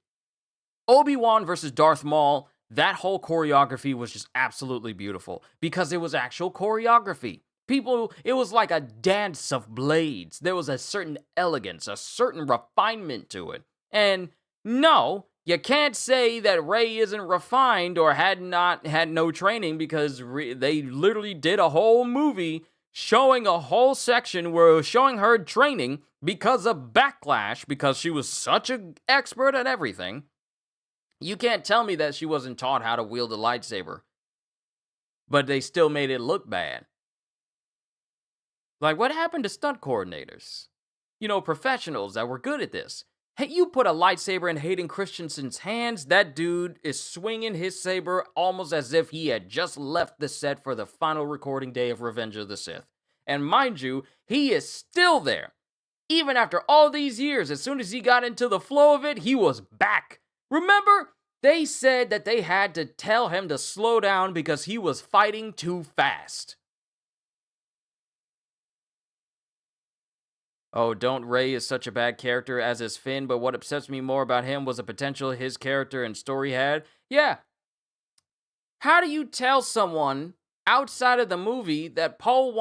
Obi-Wan versus Darth Maul, that whole choreography was just absolutely beautiful because it was actual choreography. People, it was like a dance of blades. There was a certain elegance, a certain refinement to it. And no, you can't say that Rey isn't refined or had no training, because they literally did a whole movie showing a whole section where it was showing her training because of backlash, because she was such an expert at everything. You can't tell me that she wasn't taught how to wield a lightsaber, but they still made it look bad. Like, what happened to stunt coordinators? You know, professionals that were good at this. Hey, you put a lightsaber in Hayden Christensen's hands, that dude is swinging his saber almost as if he had just left the set for the final recording day of Revenge of the Sith. And mind you, he is still there. Even after all these years, as soon as he got into the flow of it, he was back. Remember? They said that they had to tell him to slow down because he was fighting too fast. Oh, don't Rey is such a bad character, as is Finn, but what upsets me more about him was the potential his character and story had. Yeah. How do you tell someone outside of the movie that Finn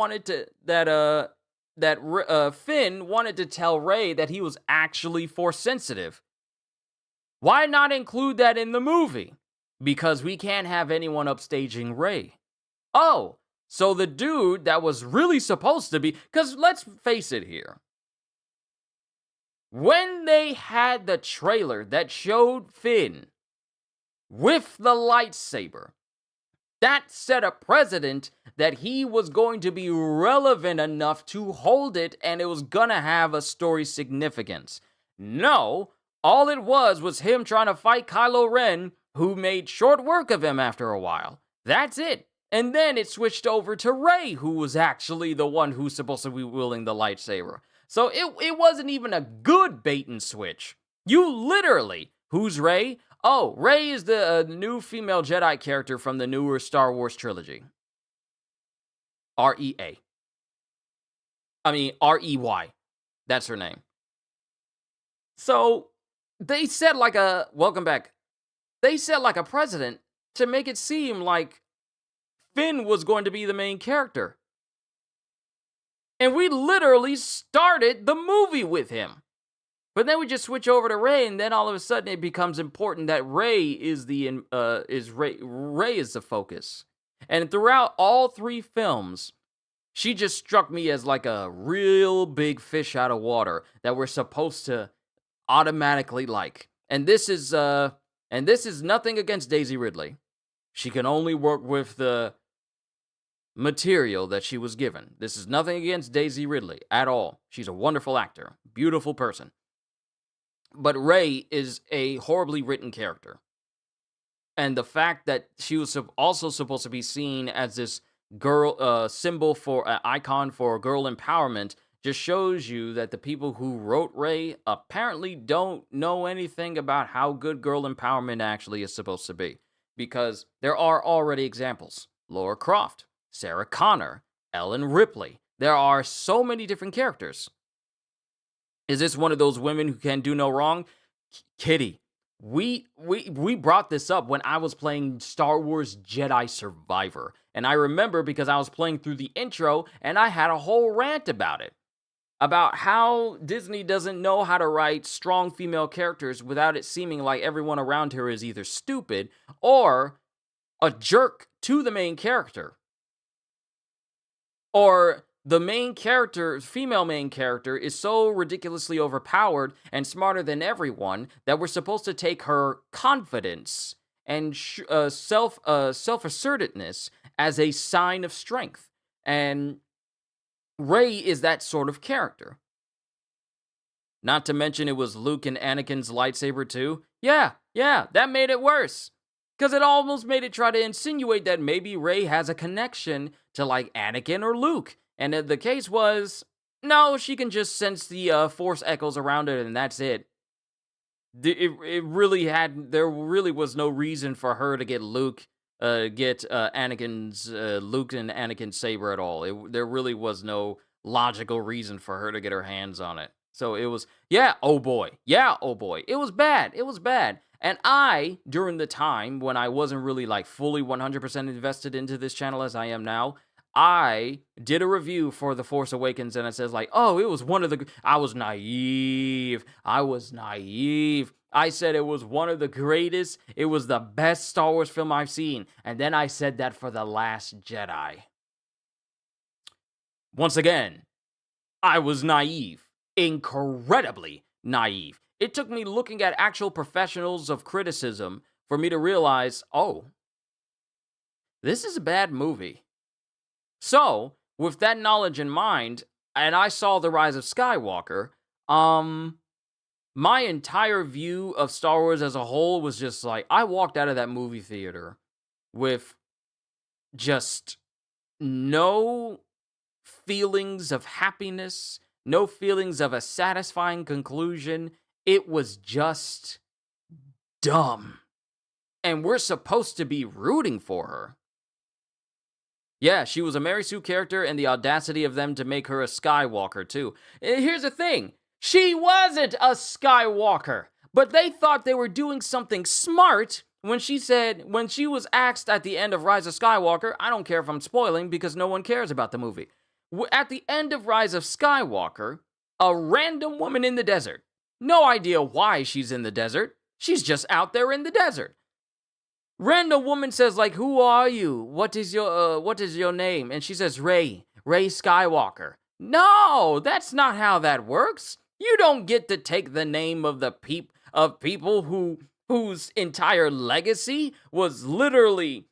wanted to tell Rey that he was actually Force sensitive? Why not include that in the movie? Because we can't have anyone upstaging Rey. Oh, so the dude that was really supposed to be, because let's face it here. When they had the trailer that showed Finn with the lightsaber, that set a precedent that he was going to be relevant enough to hold it, and it was gonna have a story significance. No, all it was him trying to fight Kylo Ren, who made short work of him after a while. That's it. And then it switched over to Rey, who was actually the one who's supposed to be wielding the lightsaber. So it wasn't even a good bait and switch. You literally, who's Rey? Oh, Rey is the new female Jedi character from the newer Star Wars trilogy. R-E-A. I mean, R-E-Y. That's her name. So, they set like a, welcome back. They set like a precedent to make it seem like Finn was going to be the main character. And we literally started the movie with him. But then we just switch over to Rey, and then all of a sudden it becomes important that Rey is the focus. And throughout all three films, she just struck me as like a real big fish out of water that we're supposed to automatically like. And this is nothing against Daisy Ridley. She can only work with the material that she was given. This is nothing against Daisy Ridley at all. She's a wonderful actor, beautiful person. But Rey is a horribly written character. And the fact that she was also supposed to be seen as this girl symbol for icon for girl empowerment just shows you that the people who wrote Rey apparently don't know anything about how good girl empowerment actually is supposed to be. Because there are already examples. Lara Croft, Sarah Connor, Ellen Ripley. There are so many different characters. Is this one of those women who can do no wrong? Kitty. We brought this up when I was playing Star Wars Jedi Survivor. And I remember because I was playing through the intro and I had a whole rant about it. About how Disney doesn't know how to write strong female characters without it seeming like everyone around her is either stupid or a jerk to the main character. Or the main character, female main character, is so ridiculously overpowered and smarter than everyone that we're supposed to take her confidence and self-assertiveness as a sign of strength. And Rey is that sort of character. Not to mention it was Luke and Anakin's lightsaber too. Yeah, that made it worse. Because it almost made it try to insinuate that maybe Rey has a connection to like Anakin or Luke. And the case was, no, she can just sense the Force echoes around it and that's it. There really was no reason for her to get Luke and Anakin's saber at all. There really was no logical reason for her to get her hands on it. So it was, oh boy. It was bad. And I, during the time when I wasn't really like fully 100% invested into this channel as I am now, I did a review for The Force Awakens and it says like, oh, it was one of the, I was naive. I said it was one of the greatest. It was the best Star Wars film I've seen. And then I said that for The Last Jedi. Once again, I was naive. Incredibly naive. It took me looking at actual professionals of criticism for me to realize, oh, this is a bad movie. So, with that knowledge in mind, and I saw The Rise of Skywalker, my entire view of Star Wars as a whole was just like, I walked out of that movie theater with just no feelings of happiness, no feelings of a satisfying conclusion. It was just dumb. And we're supposed to be rooting for her. Yeah, she was a Mary Sue character, and the audacity of them to make her a Skywalker, too. Here's the thing. She wasn't a Skywalker, but they thought they were doing something smart when she was asked at the end of Rise of Skywalker, I don't care if I'm spoiling because no one cares about the movie. At the end of Rise of Skywalker, a random woman in the desert, no idea why she's in the desert, she's just out there in the desert. Random woman says, like, who are you? What is your name? And she says, Rey Skywalker. No, that's not how that works. You don't get to take the name of people whose entire legacy was literally,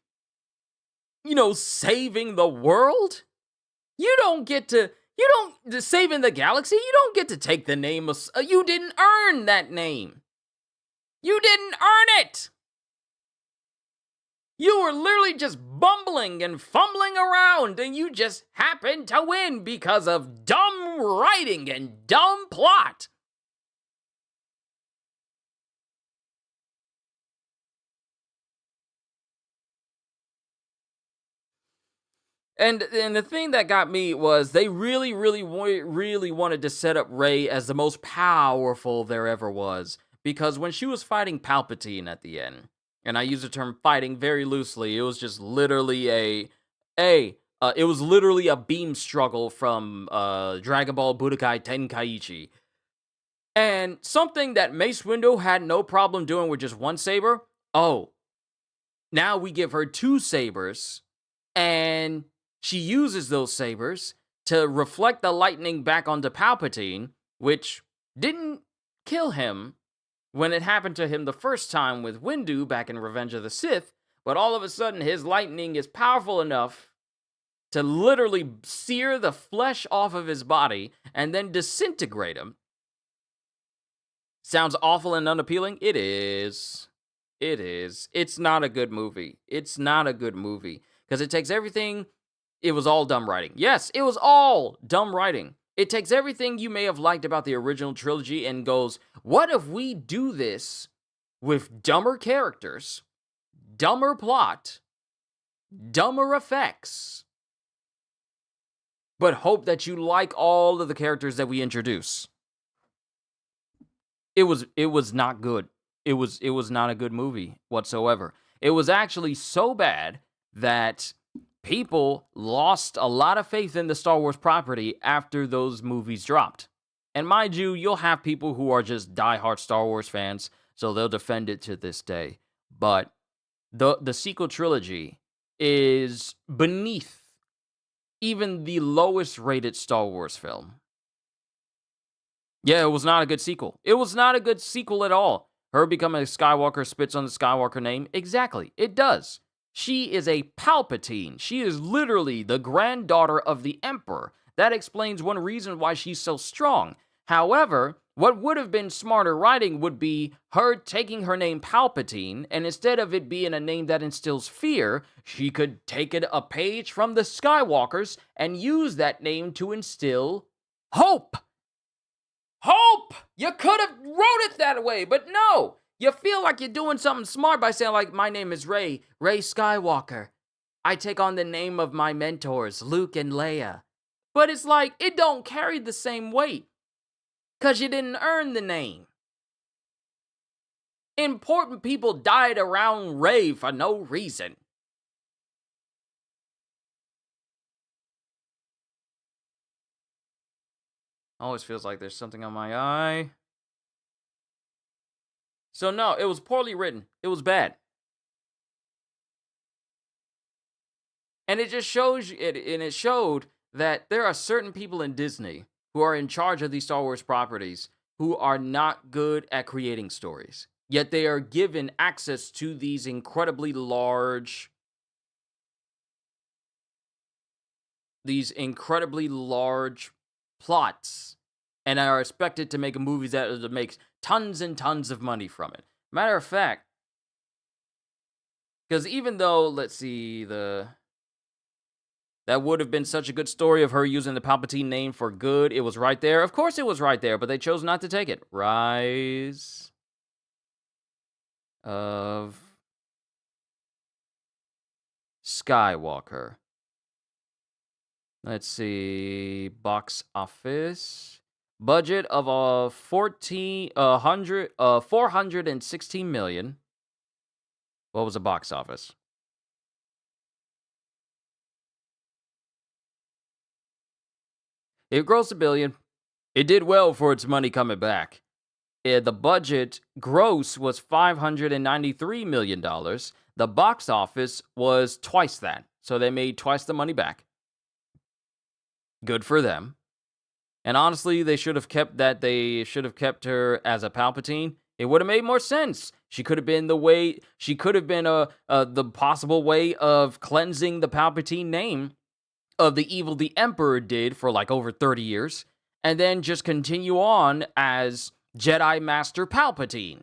saving the world. Saving the galaxy. You don't get to take the name of, you didn't earn that name. You didn't earn it. You were literally just bumbling and fumbling around, and you just happened to win because of dumb writing and dumb plot. And the thing that got me was they really wanted to set up Rey as the most powerful there ever was. Because when she was fighting Palpatine at the end, and I use the term fighting very loosely, it was just literally it was literally a beam struggle from Dragon Ball Budokai Tenkaichi. And something that Mace Windu had no problem doing with just one saber, now we give her two sabers, and she uses those sabers to reflect the lightning back onto Palpatine, which didn't kill him when it happened to him the first time with Windu back in Revenge of the Sith, but all of a sudden his lightning is powerful enough to literally sear the flesh off of his body and then disintegrate him. Sounds awful and unappealing? It is. It is. It's not a good movie. It's not a good movie. Because it takes everything. It was all dumb writing. Yes, it was all dumb writing. It takes everything you may have liked about the original trilogy and goes, what if we do this with dumber characters, dumber plot, dumber effects, but hope that you like all of the characters that we introduce? It was not good. It was not a good movie whatsoever. It was actually so bad that people lost a lot of faith in the Star Wars property after those movies dropped. And mind you, you'll have people who are just diehard Star Wars fans, so they'll defend it to this day. But the sequel trilogy is beneath even the lowest rated Star Wars film. Yeah, it was not a good sequel. It was not a good sequel at all. Her becoming a Skywalker spits on the Skywalker name. Exactly, it does. She is a Palpatine. She is literally the granddaughter of the Emperor. That explains one reason why she's so strong. However, what would have been smarter writing would be her taking her name Palpatine, and instead of it being a name that instills fear, she could take a page from the Skywalkers and use that name to instill hope. Hope! You could have wrote it that way, but no! You feel like you're doing something smart by saying, like, my name is Rey Skywalker. I take on the name of my mentors, Luke and Leia. But it's like, it don't carry the same weight, because you didn't earn the name. Important people died around Rey for no reason. Always feels like there's something on my eye. So no, it was poorly written. It was bad. And it just shows it, and it showed that there are certain people in Disney who are in charge of these Star Wars properties who are not good at creating stories. Yet they are given access to these incredibly large plots, and are expected to make movies that make tons and tons of money from it. Matter of fact, because even though, let's see, that would have been such a good story of her using the Palpatine name for good. It was right there. Of course it was right there, but they chose not to take it. Rise of Skywalker. Let's see. Box office. Budget of 416 million. What was the box office? It grossed $1 billion. It did well for its money coming back. The budget gross was $593 million. The box office was twice that. So they made twice the money back. Good for them. And honestly, they should have kept that. They should have kept her as a Palpatine. It would have made more sense. She could have been the possible way of cleansing the Palpatine name of the evil the Emperor did for like over 30 years, and then just continue on as Jedi Master Palpatine.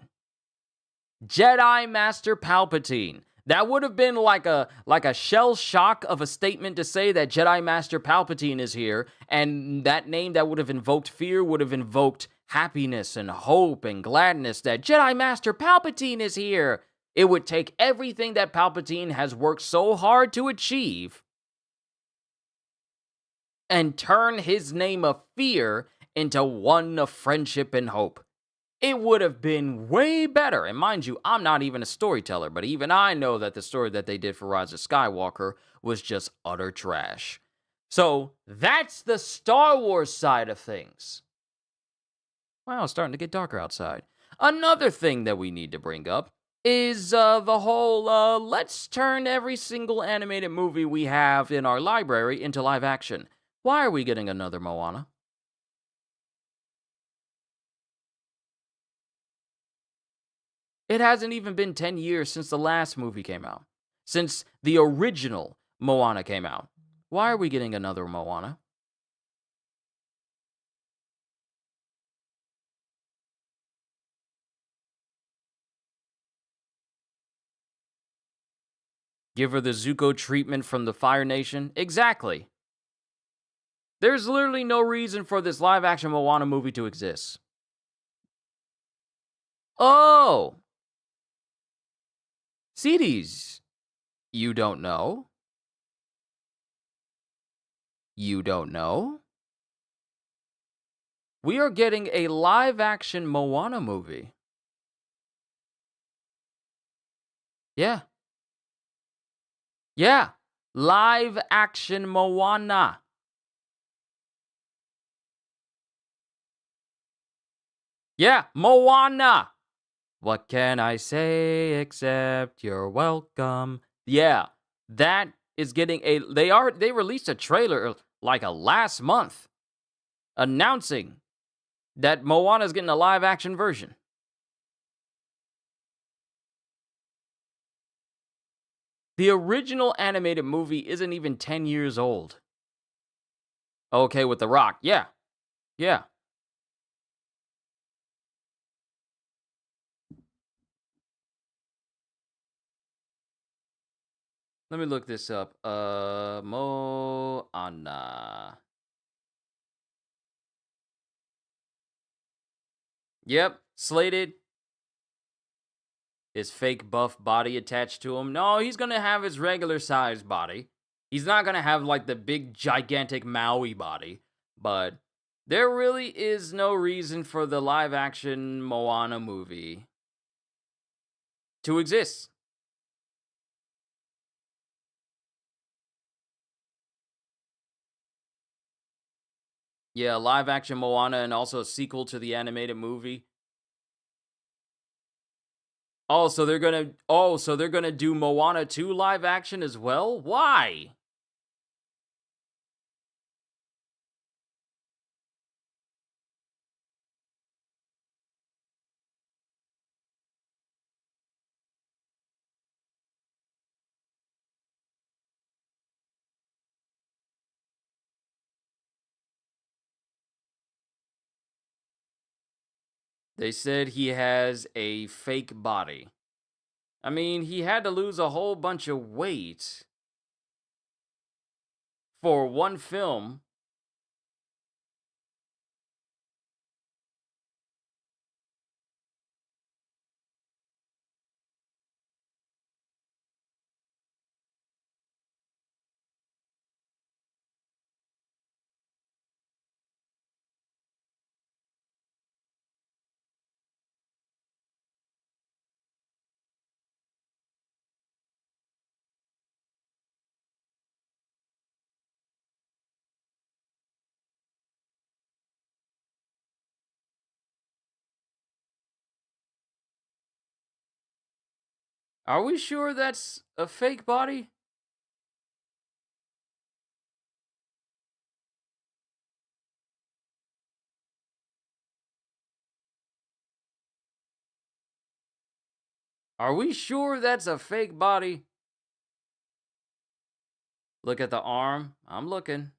Jedi Master Palpatine. That would have been like a shell shock of a statement to say that Jedi Master Palpatine is here, and that name that would have invoked fear would have invoked happiness and hope and gladness that Jedi Master Palpatine is here. It would take everything that Palpatine has worked so hard to achieve and turn his name of fear into one of friendship and hope. It would have been way better. And mind you, I'm not even a storyteller, but even I know that the story that they did for Rise of Skywalker was just utter trash. So that's the Star Wars side of things. Wow, it's starting to get darker outside. Another thing that we need to bring up is the whole let's turn every single animated movie we have in our library into live action. Why are we getting another Moana? It hasn't even been 10 years since the last movie came out. Since the original Moana came out. Why are we getting another Moana? Give her the Zuko treatment from the Fire Nation? Exactly. There's literally no reason for this live action Moana movie to exist. Oh! CDs. You don't know? You don't know? We are getting a live action Moana movie. Yeah. Yeah. Live action Moana. Yeah, Moana. What can I say except you're welcome? Yeah, that is getting they released a trailer like a last month announcing that Moana is getting a live action version. The original animated movie isn't even 10 years old. Okay, with The Rock. Yeah. Yeah. Let me look this up. Moana. Yep, slated. His fake buff body attached to him. No, he's gonna have his regular size body. He's not gonna have like the big gigantic Maui body. But there really is no reason for the live action Moana movie to exist. Yeah, live action Moana and also a sequel to the animated movie. So they're gonna do Moana 2 live action as well? Why? They said he has a fake body. I mean, he had to lose a whole bunch of weight for one film. Are we sure that's a fake body? Are we sure that's a fake body? Look at the arm. I'm looking.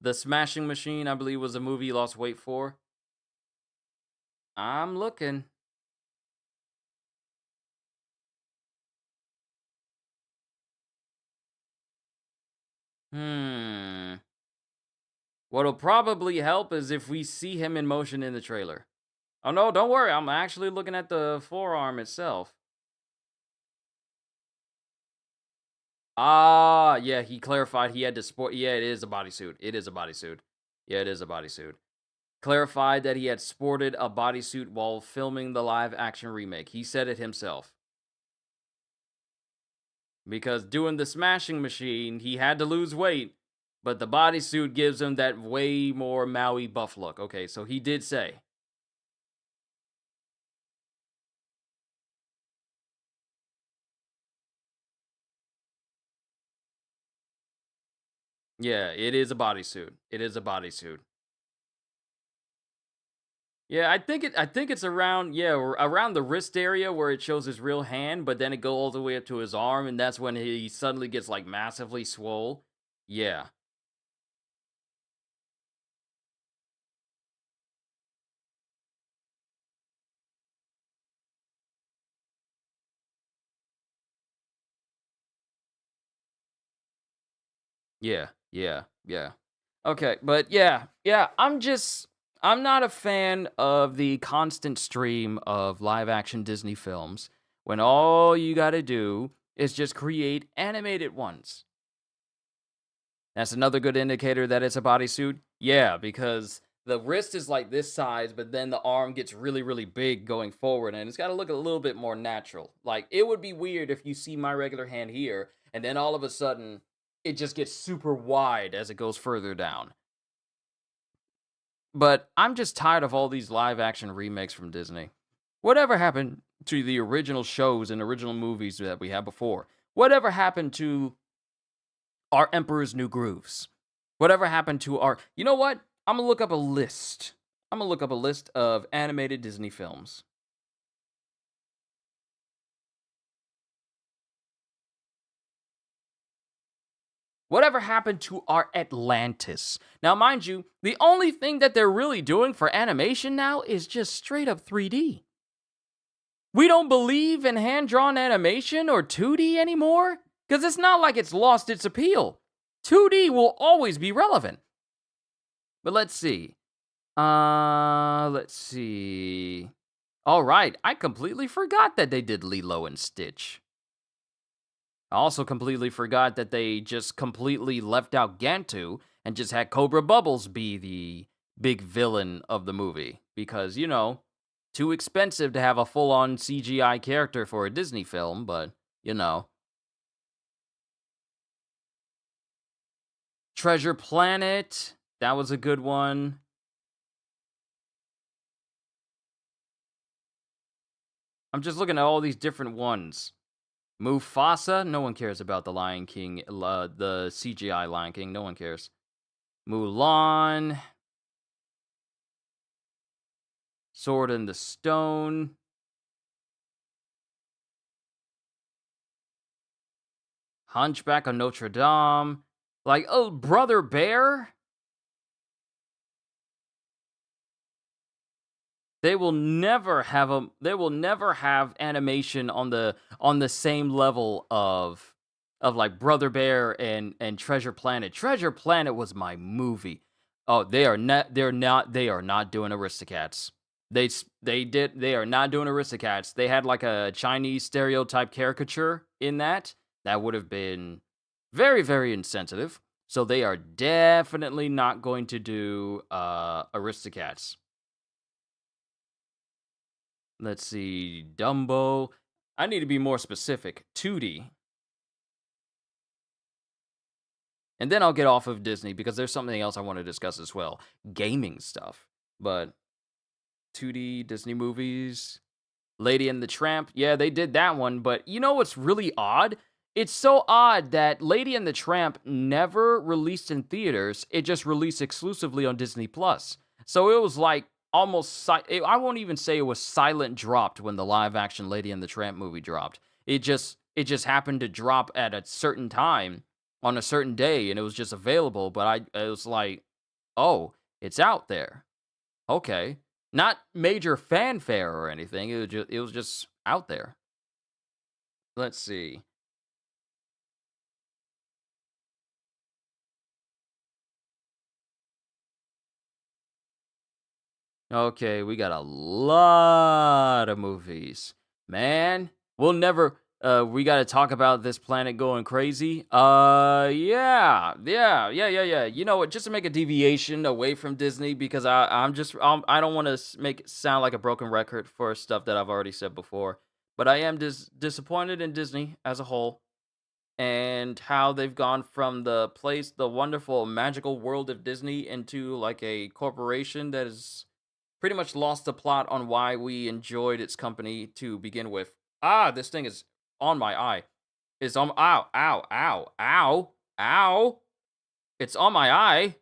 The Smashing Machine, I believe, was a movie he lost weight for. I'm looking. Hmm. What'll probably help is if we see him in motion in the trailer. Oh no, don't worry. I'm actually looking at the forearm itself. Ah, yeah, he clarified he had to sport. Yeah, it is a bodysuit. It is a bodysuit. Yeah, it is a bodysuit. Clarified that he had sported a bodysuit while filming the live action remake. He said it himself. Because doing the Smashing Machine, he had to lose weight, but the bodysuit gives him that way more Maui buff look. Okay, so he did say. Yeah, it is a bodysuit. It is a bodysuit. Yeah, I think it's around around the wrist area where it shows his real hand, but then it goes all the way up to his arm, and that's when he suddenly gets like massively swole. Yeah. Yeah, yeah. Okay, but yeah, I'm not a fan of the constant stream of live action Disney films when all you got to do is just create animated ones. That's another good indicator that it's a bodysuit. Yeah, because the wrist is like this size, but then the arm gets really, really big going forward, and it's got to look a little bit more natural. Like, it would be weird if you see my regular hand here, and then all of a sudden, it just gets super wide as it goes further down. But I'm just tired of all these live action remakes from Disney. Whatever happened to the original shows and original movies that we had before? Whatever happened to our Emperor's New Grooves? Whatever happened to our. You know what? I'm gonna look up a list. I'm gonna look up a list of animated Disney films. Whatever happened to our Atlantis? Now, mind you, the only thing that they're really doing for animation now is just straight up 3D. We don't believe in hand drawn animation or 2D anymore? Because it's not like it's lost its appeal. 2D will always be relevant. But let's see. Let's see. All right, I completely forgot that they did Lilo and Stitch. I also completely forgot that they just completely left out Gantu and just had Cobra Bubbles be the big villain of the movie. Because, Too expensive to have a full-on CGI character for a Disney film, but, you know. Treasure Planet, that was a good one. I'm just looking at all these different ones. Mufasa, no one cares about the Lion King, the CGI Lion King, no one cares. Mulan, Sword in the Stone, Hunchback of Notre Dame, like, oh, Brother Bear? They will never have animation on the same level of like Brother Bear and Treasure Planet. Treasure Planet was my movie. Oh, they are not doing Aristocats. They are not doing Aristocats. They had like a Chinese stereotype caricature in that. That would have been very, very insensitive. So they are definitely not going to do Aristocats. Let's see, Dumbo. I need to be more specific. 2D. And then I'll get off of Disney because there's something else I want to discuss as well. Gaming stuff. But 2D Disney movies. Lady and the Tramp. Yeah, they did that one. But you know what's really odd? It's so odd that Lady and the Tramp never released in theaters. It just released exclusively on Disney Plus. So it was like I won't even say it was silent dropped when the live action Lady and the Tramp movie dropped. It just happened to drop at a certain time on a certain day and it was just available, but it was like, "Oh, it's out there." Okay. Not major fanfare or anything. It was just out there. Let's see. Okay, we got a lot of movies. Man, we got to talk about this planet going crazy. Yeah. You know what, just to make a deviation away from Disney because I don't want to make it sound like a broken record for stuff that I've already said before, but I am disappointed in Disney as a whole and how they've gone from the wonderful magical world of Disney into like a corporation that is pretty much lost the plot on why we enjoyed its company to begin with. Ah, this thing is on my eye. It's on. Ow, ow, ow, ow, ow. It's on my eye.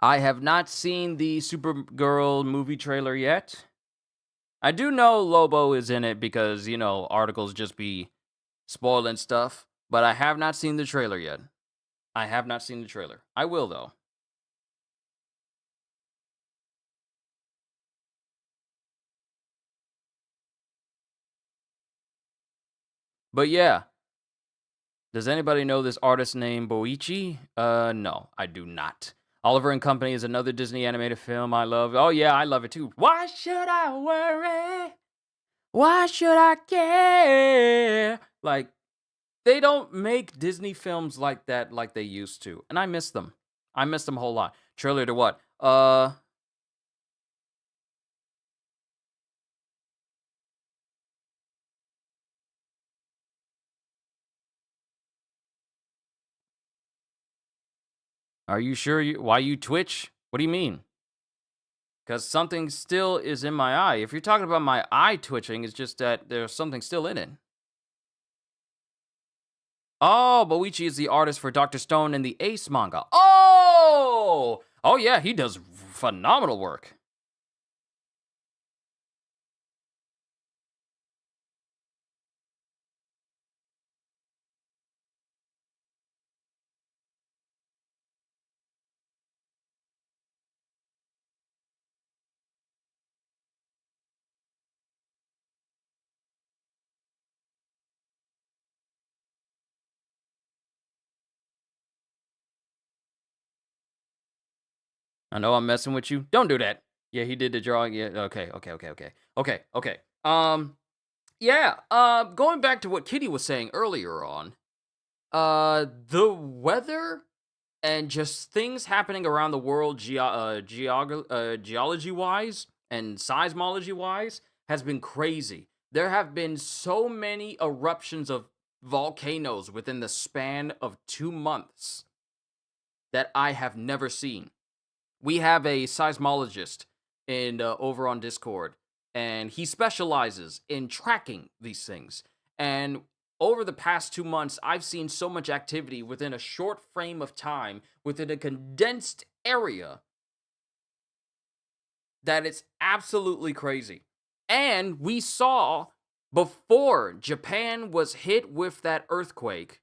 I have not seen the Supergirl movie trailer yet. I do know Lobo is in it because, articles just be spoiling stuff, but I have not seen the trailer yet. I have not seen the trailer. I will, though. But yeah, does anybody know this artist named Boichi? No, I do not. Oliver and Company is another Disney animated film I love. Oh yeah, I love it too. Why should I worry? Why should I care? Like, they don't make Disney films like that like they used to, and I miss them. I miss them a whole lot. Trailer to what? Are you sure why you twitch? What do you mean? Because something still is in my eye. If you're talking about my eye twitching, it's just that there's something still in it. Oh, Boichi is the artist for Dr. Stone and the Ace manga. Oh! Oh yeah, he does phenomenal work. I know I'm messing with you. Don't do that. Yeah, he did the drawing. Yeah, okay. Yeah, going back to what Kitty was saying earlier on, the weather and just things happening around the world geology wise and seismology wise has been crazy. There have been so many eruptions of volcanoes within the span of 2 months that I have never seen. We have a seismologist in over on Discord, and he specializes in tracking these things. And over the past 2 months, I've seen so much activity within a short frame of time, within a condensed area, that it's absolutely crazy. And we saw before Japan was hit with that earthquake,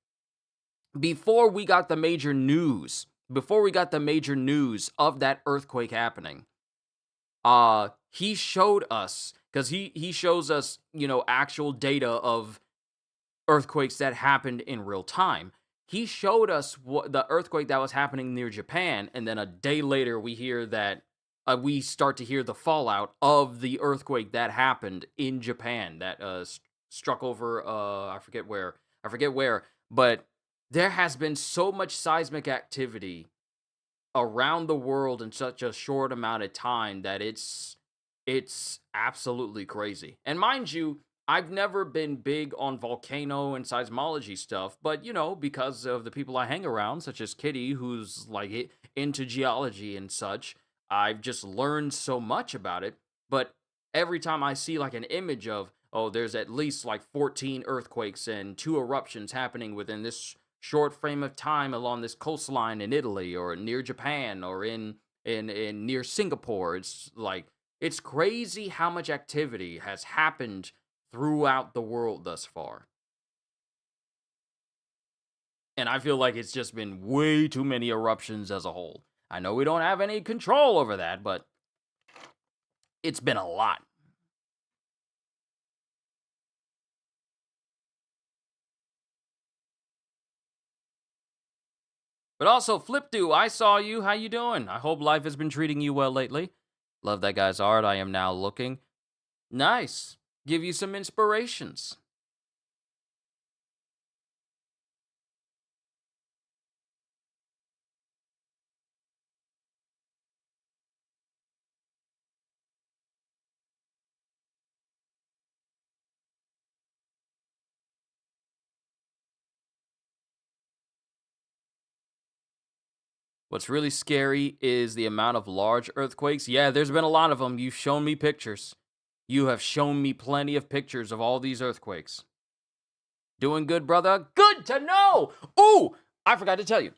before we got the major news, before we got the major news of that earthquake happening, he showed us, because he shows us, actual data of earthquakes that happened in real time. He showed us what the earthquake that was happening near Japan, and then a day later we hear that we start to hear the fallout of the earthquake that happened in Japan that struck over I forget where, but there has been so much seismic activity around the world in such a short amount of time that it's absolutely crazy. And mind you, I've never been big on volcano and seismology stuff, but because of the people I hang around, such as Kitty, who's like into geology and such, I've just learned so much about it. But every time I see like an image of, oh, there's at least like 14 earthquakes and 2 eruptions happening within this short frame of time along this coastline in Italy or near Japan or in near Singapore, it's like it's crazy how much activity has happened throughout the world thus far. And I feel like it's just been way too many eruptions as a whole. I know we don't have any control over that, but it's been a lot. But also, Flipdo, I saw you. How you doing? I hope life has been treating you well lately. Love that guy's art. I am now looking. Nice. Give you some inspirations. What's really scary is the amount of large earthquakes. Yeah, there's been a lot of them. You've shown me pictures. You have shown me plenty of pictures of all these earthquakes. Doing good, brother? Good to know! Ooh, I forgot to tell you.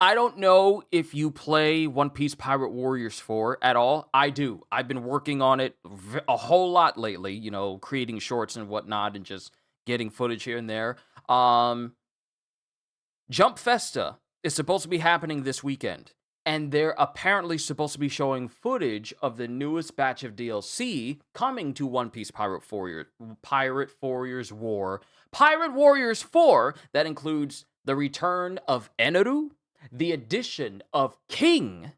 I don't know if you play One Piece Pirate Warriors 4 at all. I do. I've been working on it a whole lot lately, creating shorts and whatnot and just getting footage here and there. Jump Festa is supposed to be happening this weekend, and they're apparently supposed to be showing footage of the newest batch of DLC coming to One Piece Pirate Warriors 4 that includes the return of Eneru, the addition of King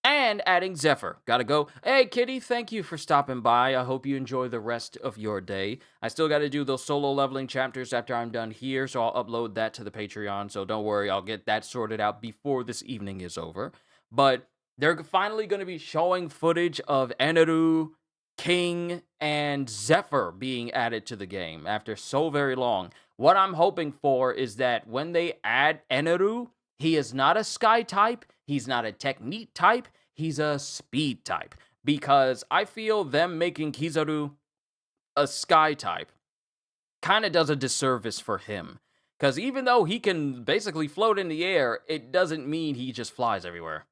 and adding Zephyr. Gotta go. Hey, Kitty, thank you for stopping by. I hope you enjoy the rest of your day. I still got to do those solo leveling chapters after I'm done here, so I'll upload that to the Patreon. So don't worry, I'll get that sorted out before this evening is over. But they're finally going to be showing footage of Eneru, King, and Zephyr being added to the game after so very long. What I'm hoping for is that when they add Eneru, he is not a sky type, he's not a technique type, he's a speed type. Because I feel them making Kizaru a sky type kind of does a disservice for him. Because even though he can basically float in the air, it doesn't mean he just flies everywhere.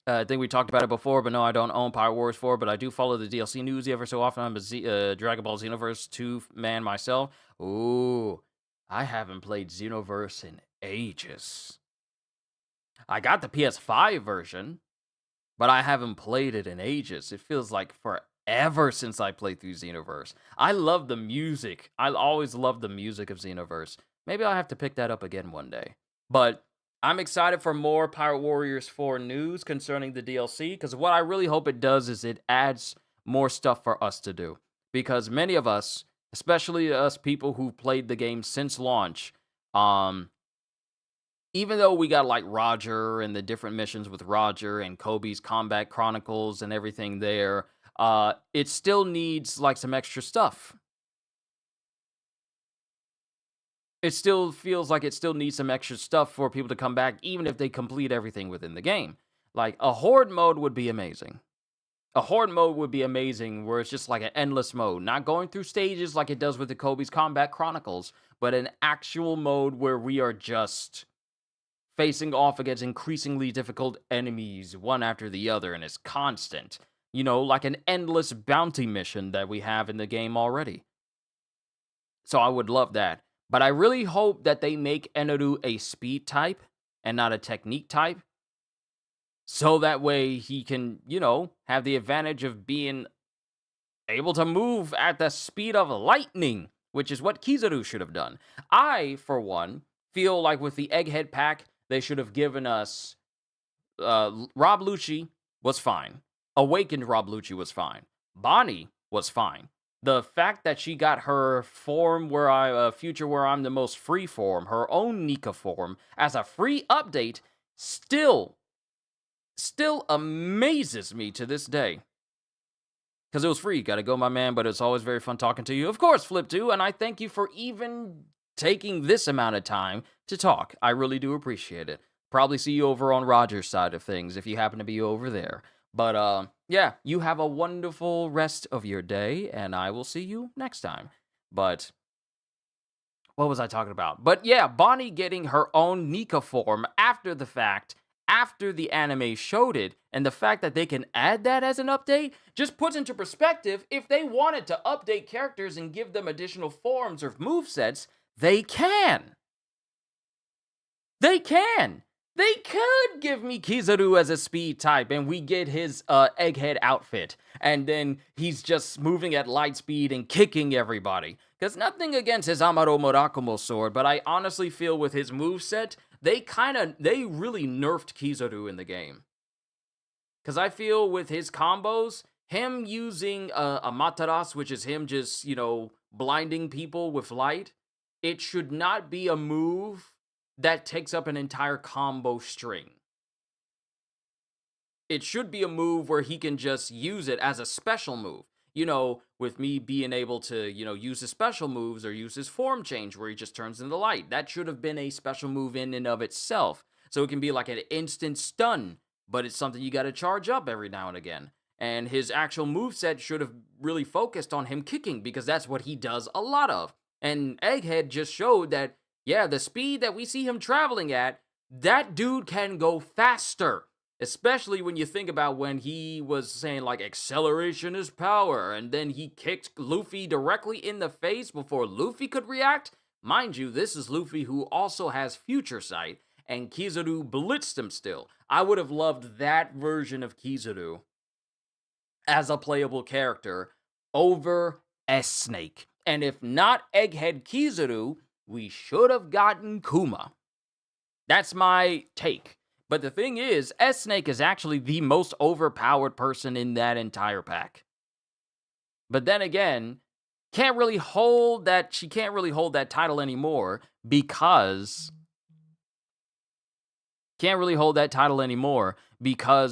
I think we talked about it before, but no, I don't own Power Wars 4, but I do follow the DLC news ever so often. I'm a Dragon Ball Xenoverse 2 man myself. Ooh, I haven't played Xenoverse in ages. I got the PS5 version, but I haven't played it in ages. It feels like forever since I played through Xenoverse. I love the music. I always loved the music of Xenoverse. Maybe I'll have to pick that up again one day. But I'm excited for more Pirate Warriors 4 news concerning the DLC, because what I really hope it does is it adds more stuff for us to do. Because many of us, especially us people who played the game since launch, even though we got like Roger and the different missions with Roger and Kobe's Combat Chronicles and everything there, it still needs like some extra stuff. It still feels like it still needs some extra stuff for people to come back, even if they complete everything within the game. Like a Horde mode would be amazing. A Horde mode would be amazing where it's just like an endless mode, not going through stages like it does with the Kobe's Combat Chronicles, but an actual mode where we are just facing off against increasingly difficult enemies one after the other, and it's constant. You know, like an endless bounty mission that we have in the game already. So I would love that. But I really hope that they make Eneru a speed type and not a technique type. So that way he can, you know, have the advantage of being able to move at the speed of lightning, which is what Kizaru should have done. I, for one, feel like with the Egghead pack, they should have given us Rob Lucci was fine. Awakened Rob Lucci was fine. Bonnie was fine. The fact that she got her form future where I'm the most free form, her own Nika form, as a free update, still amazes me to this day. Because it was free. Gotta go, my man, but it's always very fun talking to you. Of course, Flip2, and I thank you for even taking this amount of time to talk. I really do appreciate it. Probably see you over on Roger's side of things if you happen to be over there. But, yeah, you have a wonderful rest of your day, and I will see you next time. But what was I talking about? But yeah, Bonnie getting her own Nika form after the fact, after the anime showed it, and the fact that they can add that as an update just puts into perspective, if they wanted to update characters and give them additional forms or movesets, they can. They can. They could give me Kizaru as a speed type and we get his Egghead outfit. And then he's just moving at light speed and kicking everybody. Because nothing against his Amaro Murakumo sword, but I honestly feel with his moveset, they really nerfed Kizaru in the game. Because I feel with his combos, him using a Mataras, which is him just, you know, blinding people with light, it should not be a move that takes up an entire combo string. It should be a move where he can just use it as a special move. You know, with me being able to, you know, use his special moves or use his form change where he just turns into light. That should have been a special move in and of itself. So it can be like an instant stun, but it's something you got to charge up every now and again. And his actual moveset should have really focused on him kicking because that's what he does a lot of. And Egghead just showed that, yeah, the speed that we see him traveling at, that dude can go faster. Especially when you think about when he was saying, like, acceleration is power, and then he kicked Luffy directly in the face before Luffy could react. Mind you, this is Luffy who also has future sight, and Kizaru blitzed him still. I would have loved that version of Kizaru as a playable character over S-Snake. And if not Egghead Kizaru, we should have gotten Kuma. That's my take. But the thing is, S Snake is actually the most overpowered person in that entire pack. But then again, can't really hold that she can't really hold that title anymore because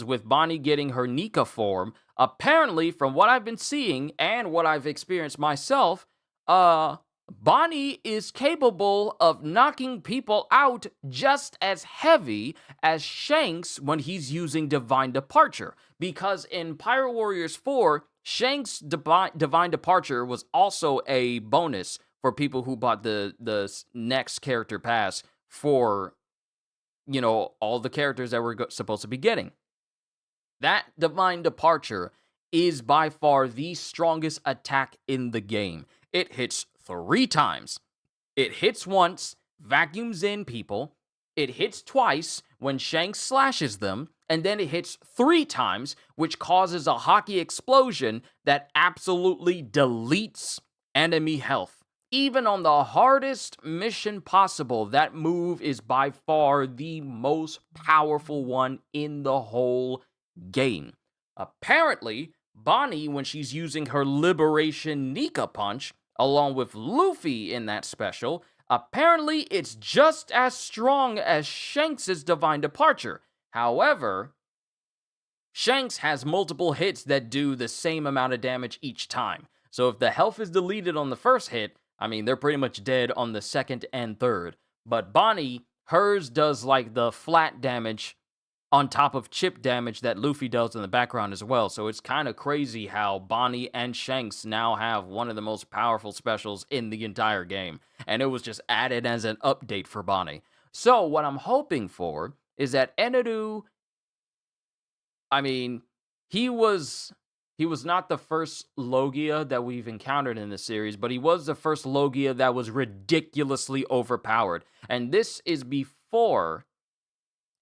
with Bonnie getting her Nika form, apparently from what I've been seeing and what I've experienced myself, Bonnie is capable of knocking people out just as heavy as Shanks when he's using Divine Departure. Because in Pyro Warriors 4, Shanks' Divine Departure was also a bonus for people who bought the next character pass for, all the characters that we're supposed to be getting. That Divine Departure is by far the strongest attack in the game. It hits 3 times. It hits once, vacuums in people. It hits twice when Shanks slashes them. And then it hits 3 times, which causes a hockey explosion that absolutely deletes enemy health. Even on the hardest mission possible, that move is by far the most powerful one in the whole game. Apparently, Bonnie, when she's using her Liberation Nika Punch, along with Luffy in that special, apparently it's just as strong as Shanks' Divine Departure. However, Shanks has multiple hits that do the same amount of damage each time. So if the health is deleted on the first hit, I mean, they're pretty much dead on the second and third. But Bonnie, hers does like the flat damage on top of chip damage that Luffy does in the background as well. So it's kind of crazy how Bonnie and Shanks now have one of the most powerful specials in the entire game. And it was just added as an update for Bonnie. So what I'm hoping for is that Eneru, I mean, he was not the first Logia that we've encountered in this series, but he was the first Logia that was ridiculously overpowered. And this is before,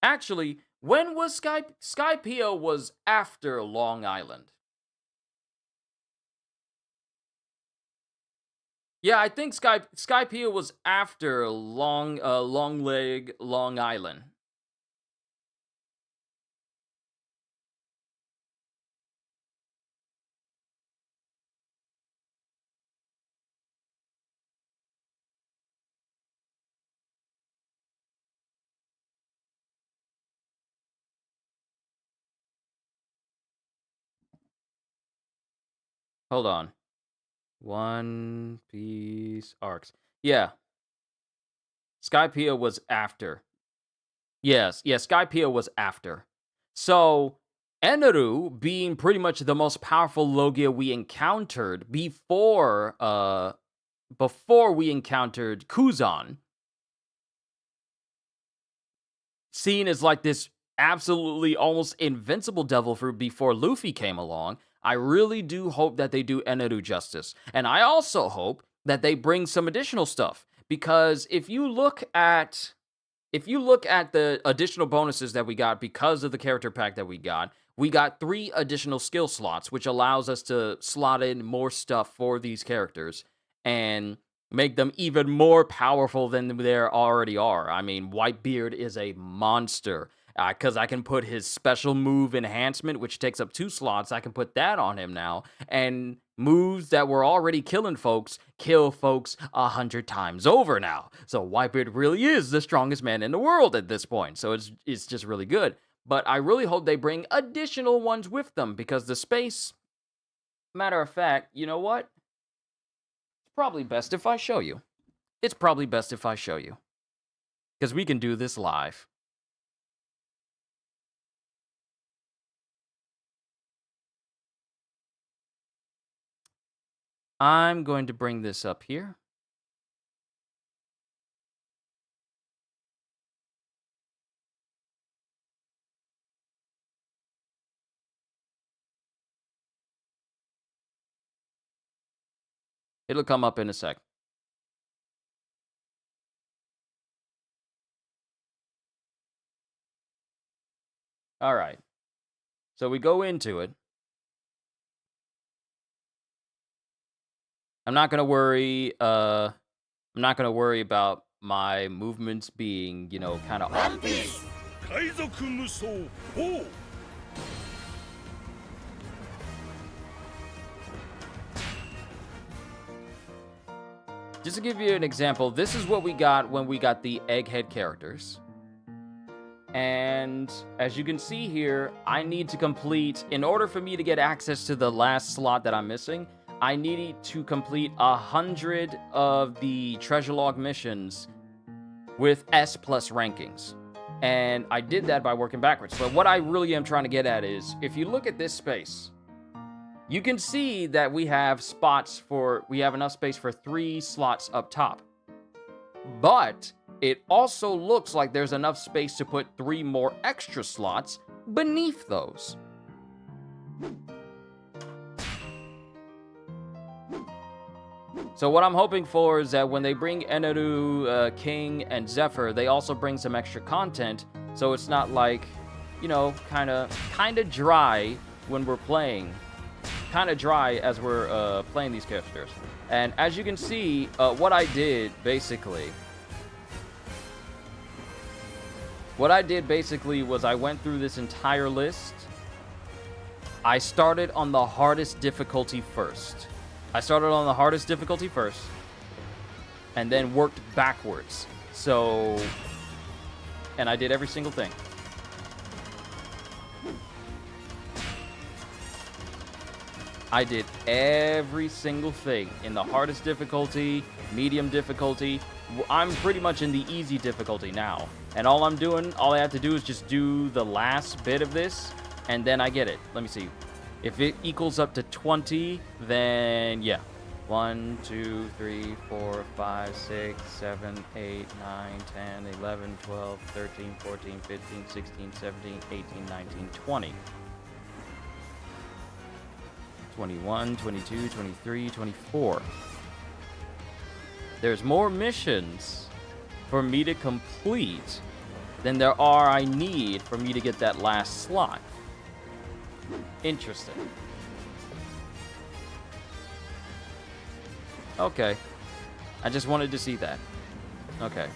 actually, when was Skypiea was after Long Island? Yeah, I think Skypiea was after Long Leg, Long Island. Hold on. One Piece arcs. Yeah, Skypiea was after. Yes, Skypiea was after. So, Eneru being pretty much the most powerful Logia we encountered before we encountered Kuzan, seen as like this absolutely almost invincible devil fruit before Luffy came along. I really do hope that they do Eneru justice. And I also hope that they bring some additional stuff. Because if you look at the additional bonuses that we got because of the character pack that we got 3 additional skill slots, which allows us to slot in more stuff for these characters and make them even more powerful than they already are. I mean, Whitebeard is a monster. Because I can put his special move enhancement, which takes up 2 slots, I can put that on him now. And moves that were already killing folks kill folks 100 times over now. So Whitebeard really is the strongest man in the world at this point. So it's just really good. But I really hope they bring additional ones with them because the space, matter of fact, you know what? It's probably best if I show you. Because we can do this live. I'm going to bring this up here. It'll come up in a sec. All right. So we go into it. I'm not going to worry about my movements being, you know, kind of off. Just to give you an example, this is what we got when we got the egghead characters. And as you can see here, I need to complete, in order for me to get access to the last slot that I'm missing, I need to complete 100 of the treasure log missions with S+ rankings. And I did that by working backwards. But what I really am trying to get at is, if you look at this space, you can see that we have enough space for 3 slots up top. But it also looks like there's enough space to put 3 more extra slots beneath those. So what I'm hoping for is that when they bring Eneru, King, and Zephyr, they also bring some extra content, so it's not like, you know, kind of dry when we're playing. Kind of dry as we're playing these characters. And as you can see, what I did basically was I went through this entire list. I started on the hardest difficulty first. And then worked backwards. So, and I did every single thing. I did every single thing in the hardest difficulty, medium difficulty. I'm pretty much in the easy difficulty now. And all I have to do is just do the last bit of this, and then I get it. Let me see. If it equals up to 20, then yeah. 1, 2, 3, 4, 5, 6, 7, 8, 9, 10, 11, 12, 13, 14, 15, 16, 17, 18, 19, 20. 21, 22, 23, 24. There's more missions for me to complete than I need for me to get that last slot. Interesting. Okay. I just wanted to see that. Okay.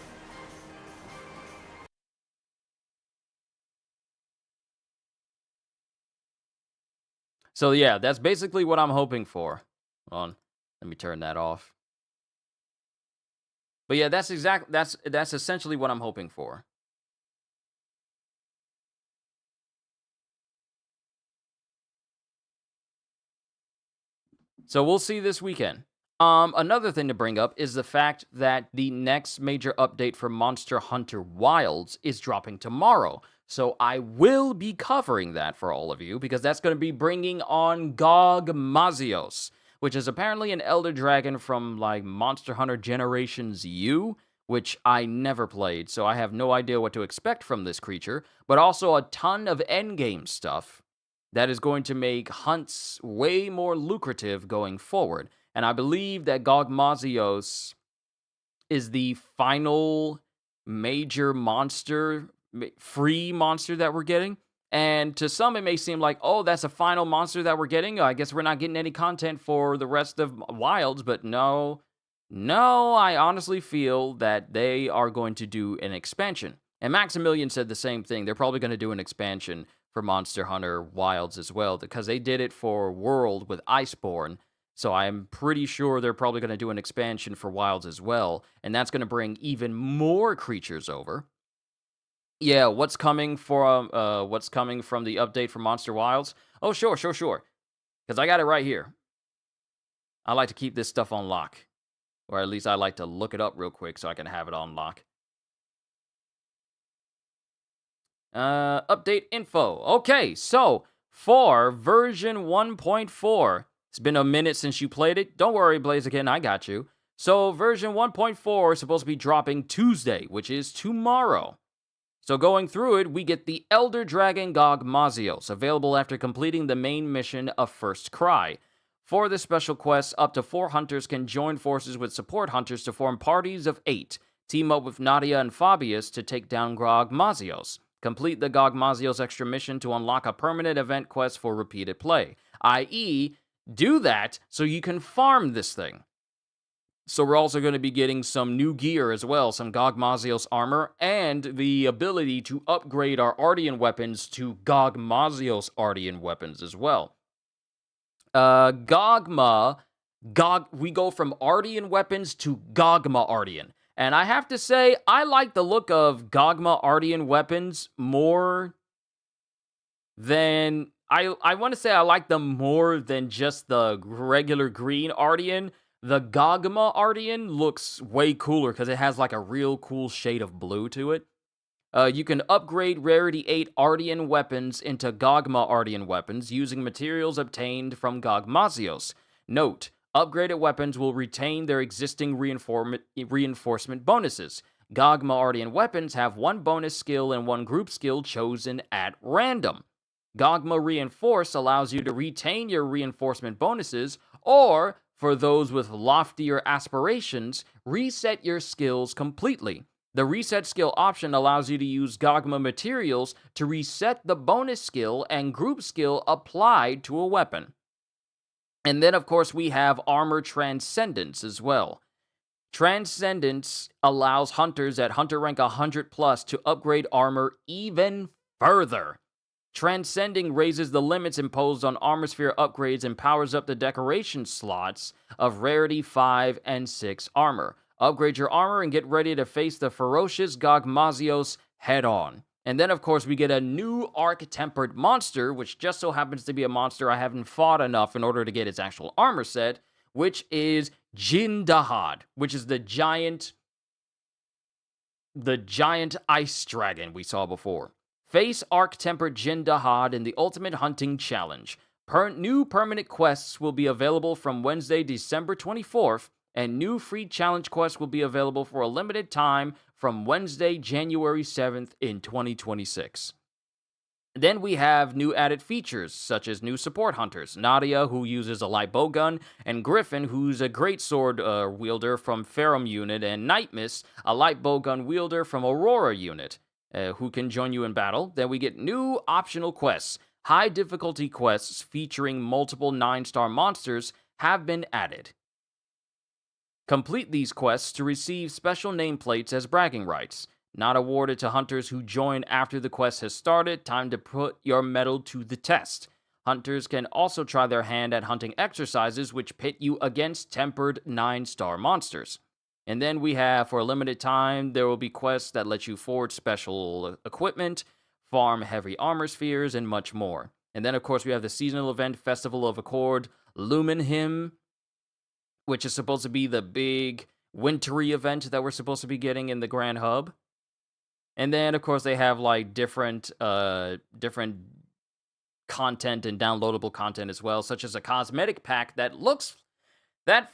So yeah, that's basically what I'm hoping for. Hold on. Let me turn that off. But yeah, that's essentially what I'm hoping for. So we'll see this weekend. Another thing to bring up is the fact that the next major update for Monster Hunter Wilds is dropping tomorrow. So I will be covering that for all of you, because that's going to be bringing on Gog Mazios, which is apparently an Elder Dragon from, like, Monster Hunter Generations U, which I never played, so I have no idea what to expect from this creature, but also a ton of endgame stuff that is going to make hunts way more lucrative going forward. And I believe that Gog Mazios is the final major monster, free monster that we're getting. And to some, it may seem like, oh, that's a final monster that we're getting. I guess we're not getting any content for the rest of Wilds. But no, I honestly feel that they are going to do an expansion. And Maximilian said the same thing. They're probably going to do an expansion for Monster Hunter Wilds as well, because they did it for World with Iceborne. So I'm pretty sure they're probably going to do an expansion for Wilds as well, and that's going to bring even more creatures over. Yeah, what's coming from the update for Monster Wilds? Oh, sure. Because I got it right here. I like to keep this stuff on lock. Or at least I like to look it up real quick so I can have it on lock. Update info. Okay, so for version 1.4, it's been a minute since you played it. Don't worry, Blaziken, I got you. So version 1.4 is supposed to be dropping Tuesday, which is tomorrow. So going through it, we get the Elder Dragon Gog Mazios, available after completing the main mission of First Cry. For this special quest, up to 4 hunters can join forces with support hunters to form parties of 8. Team up with Nadia and Fabius to take down Gog Mazios. Complete the Gog Mazios extra mission to unlock a permanent event quest for repeated play, i.e., do that so you can farm this thing. So we're also going to be getting some new gear as well, some Gog Mazios armor, and the ability to upgrade our Ardian weapons to Gog Mazios Ardian weapons as well. We go from Ardian weapons to Gogma Ardian. And I have to say, I like the look of Gogma Ardian weapons more than I want to say I like them more than just the regular green Ardian. The Gogma Ardian looks way cooler because it has like a real cool shade of blue to it. You can upgrade Rarity 8 Ardian weapons into Gogma Ardian weapons using materials obtained from Gogmazios. Note, upgraded weapons will retain their existing reinforcement bonuses. Gogma Ardian weapons have one bonus skill and one group skill chosen at random. Gogma Reinforce allows you to retain your reinforcement bonuses, or, for those with loftier aspirations, reset your skills completely. The reset skill option allows you to use Gogma materials to reset the bonus skill and group skill applied to a weapon. And then, of course, we have Armor Transcendence as well. Transcendence allows hunters at hunter rank 100 plus to upgrade armor even further. Transcending raises the limits imposed on Armor Sphere upgrades and powers up the decoration slots of Rarity 5 and 6 armor. Upgrade your armor and get ready to face the ferocious Gogmazios head on. And then, of course, we get a new Arc-Tempered monster, which just so happens to be a monster I haven't fought enough in order to get its actual armor set, which is Jindahad, which is the giant ice dragon we saw before. Face Arc-Tempered Jindahad in the Ultimate Hunting Challenge. New permanent quests will be available from Wednesday, December 24th, and new free challenge quests will be available for a limited time from Wednesday, January 7th in 2026. Then we have new added features, such as new support hunters, Nadia, who uses a light bowgun, and Griffin, who's a greatsword wielder from Ferrum unit, and Nightmist, a light bowgun wielder from Aurora unit, who can join you in battle. Then we get new optional quests. High difficulty quests featuring multiple 9-star monsters have been added. Complete these quests to receive special nameplates as bragging rights. Not awarded to hunters who join after the quest has started. Time to put your mettle to the test. Hunters can also try their hand at hunting exercises which pit you against tempered 9-star monsters. And then we have, for a limited time, there will be quests that let you forge special equipment, farm heavy armor spheres, and much more. And then, of course, we have the seasonal event Festival of Accord Lumenhim, which is supposed to be the big wintry event that we're supposed to be getting in the Grand Hub. And then, of course, they have like different content and downloadable content as well, such as a cosmetic pack that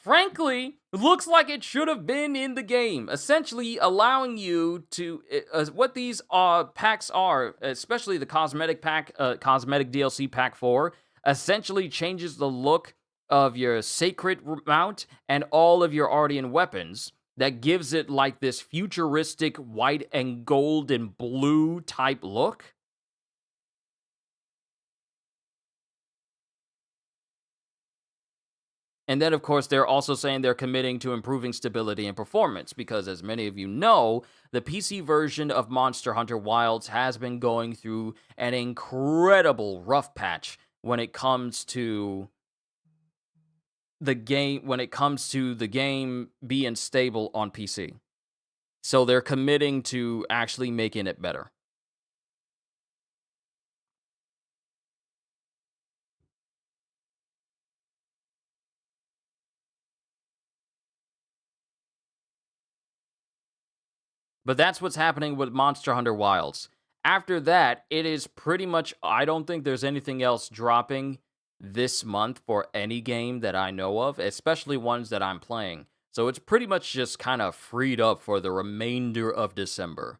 frankly looks like it should have been in the game, essentially allowing you to what these packs are, especially the cosmetic pack, cosmetic DLC pack 4, essentially changes the look of your sacred mount and all of your Ardian weapons. That gives it like this futuristic white and gold and blue type look. And then, of course, they're also saying they're committing to improving stability and performance because, as many of you know, the PC version of Monster Hunter Wilds has been going through an incredible rough patch when it comes to the game being stable on PC. So they're committing to actually making it better. But that's what's happening with Monster Hunter Wilds. After that, it is pretty much, I don't think there's anything else dropping this month for any game that I know of, especially ones that I'm playing. So it's pretty much just kind of freed up for the remainder of December.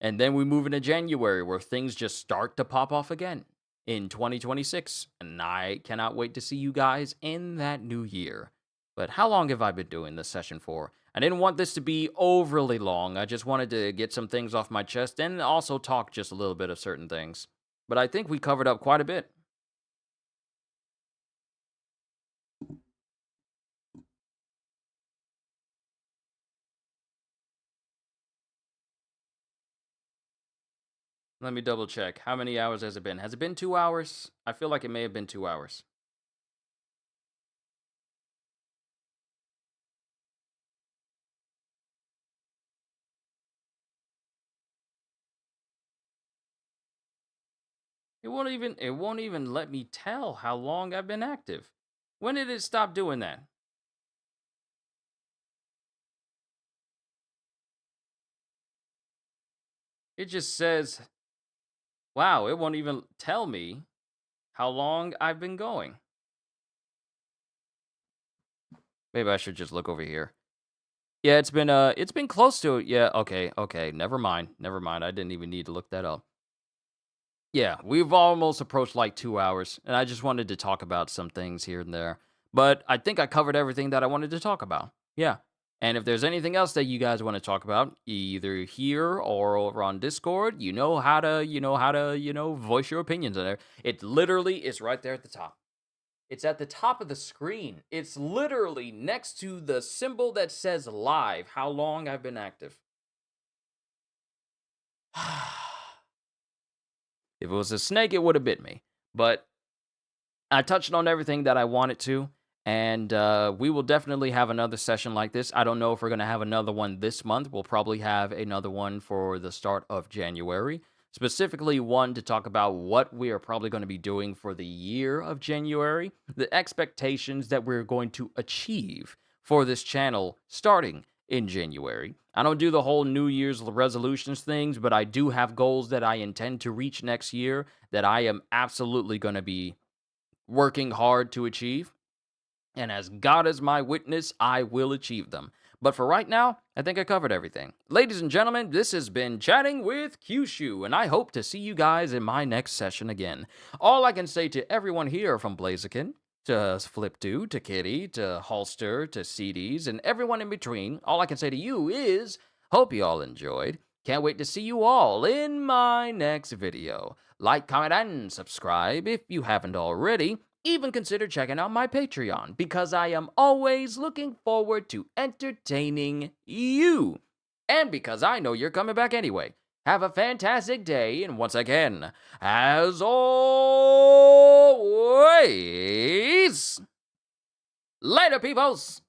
And then we move into January where things just start to pop off again in 2026. And I cannot wait to see you guys in that new year. But how long have I been doing this session for? I didn't want this to be overly long. I just wanted to get some things off my chest and also talk just a little bit of certain things. But I think we covered up quite a bit. Let me double check. How many hours has it been? Has it been 2 hours? I feel like it may have been 2 hours. It won't even let me tell how long I've been active. When did it stop doing that? It just says, wow, it won't even tell me how long I've been going. Maybe I should just look over here. Yeah, it's been close to it. Yeah, okay. Never mind. Never mind. I didn't even need to look that up. Yeah, we've almost approached like 2 hours, and I just wanted to talk about some things here and there. But I think I covered everything that I wanted to talk about. Yeah. And if there's anything else that you guys want to talk about, either here or over on Discord, voice your opinions in there. It literally is right there at the top. It's at the top of the screen. It's literally next to the symbol that says live, how long I've been active. If it was a snake, it would have bit me. But I touched on everything that I wanted to, and we will definitely have another session like this. I don't know if we're going to have another one this month. We'll probably have another one for the start of January, specifically one to talk about what we are probably going to be doing for the year of January, the expectations that we're going to achieve for this channel starting in January. I don't do the whole New Year's resolutions things, but I do have goals that I intend to reach next year that I am absolutely going to be working hard to achieve. And as God is my witness, I will achieve them. But for right now, I think I covered everything. Ladies and gentlemen, this has been Chatting with Qushu, and I hope to see you guys in my next session again. All I can say to everyone here, from Blaziken to Flip2 to Kitty to Holster to CDs and everyone in between, all I can say to you is, hope you all enjoyed. Can't wait to see you all in my next video. Like, comment, and subscribe if you haven't already. Even consider checking out my Patreon, because I am always looking forward to entertaining you. And because I know you're coming back anyway. Have a fantastic day, and once again, as always, later, peoples!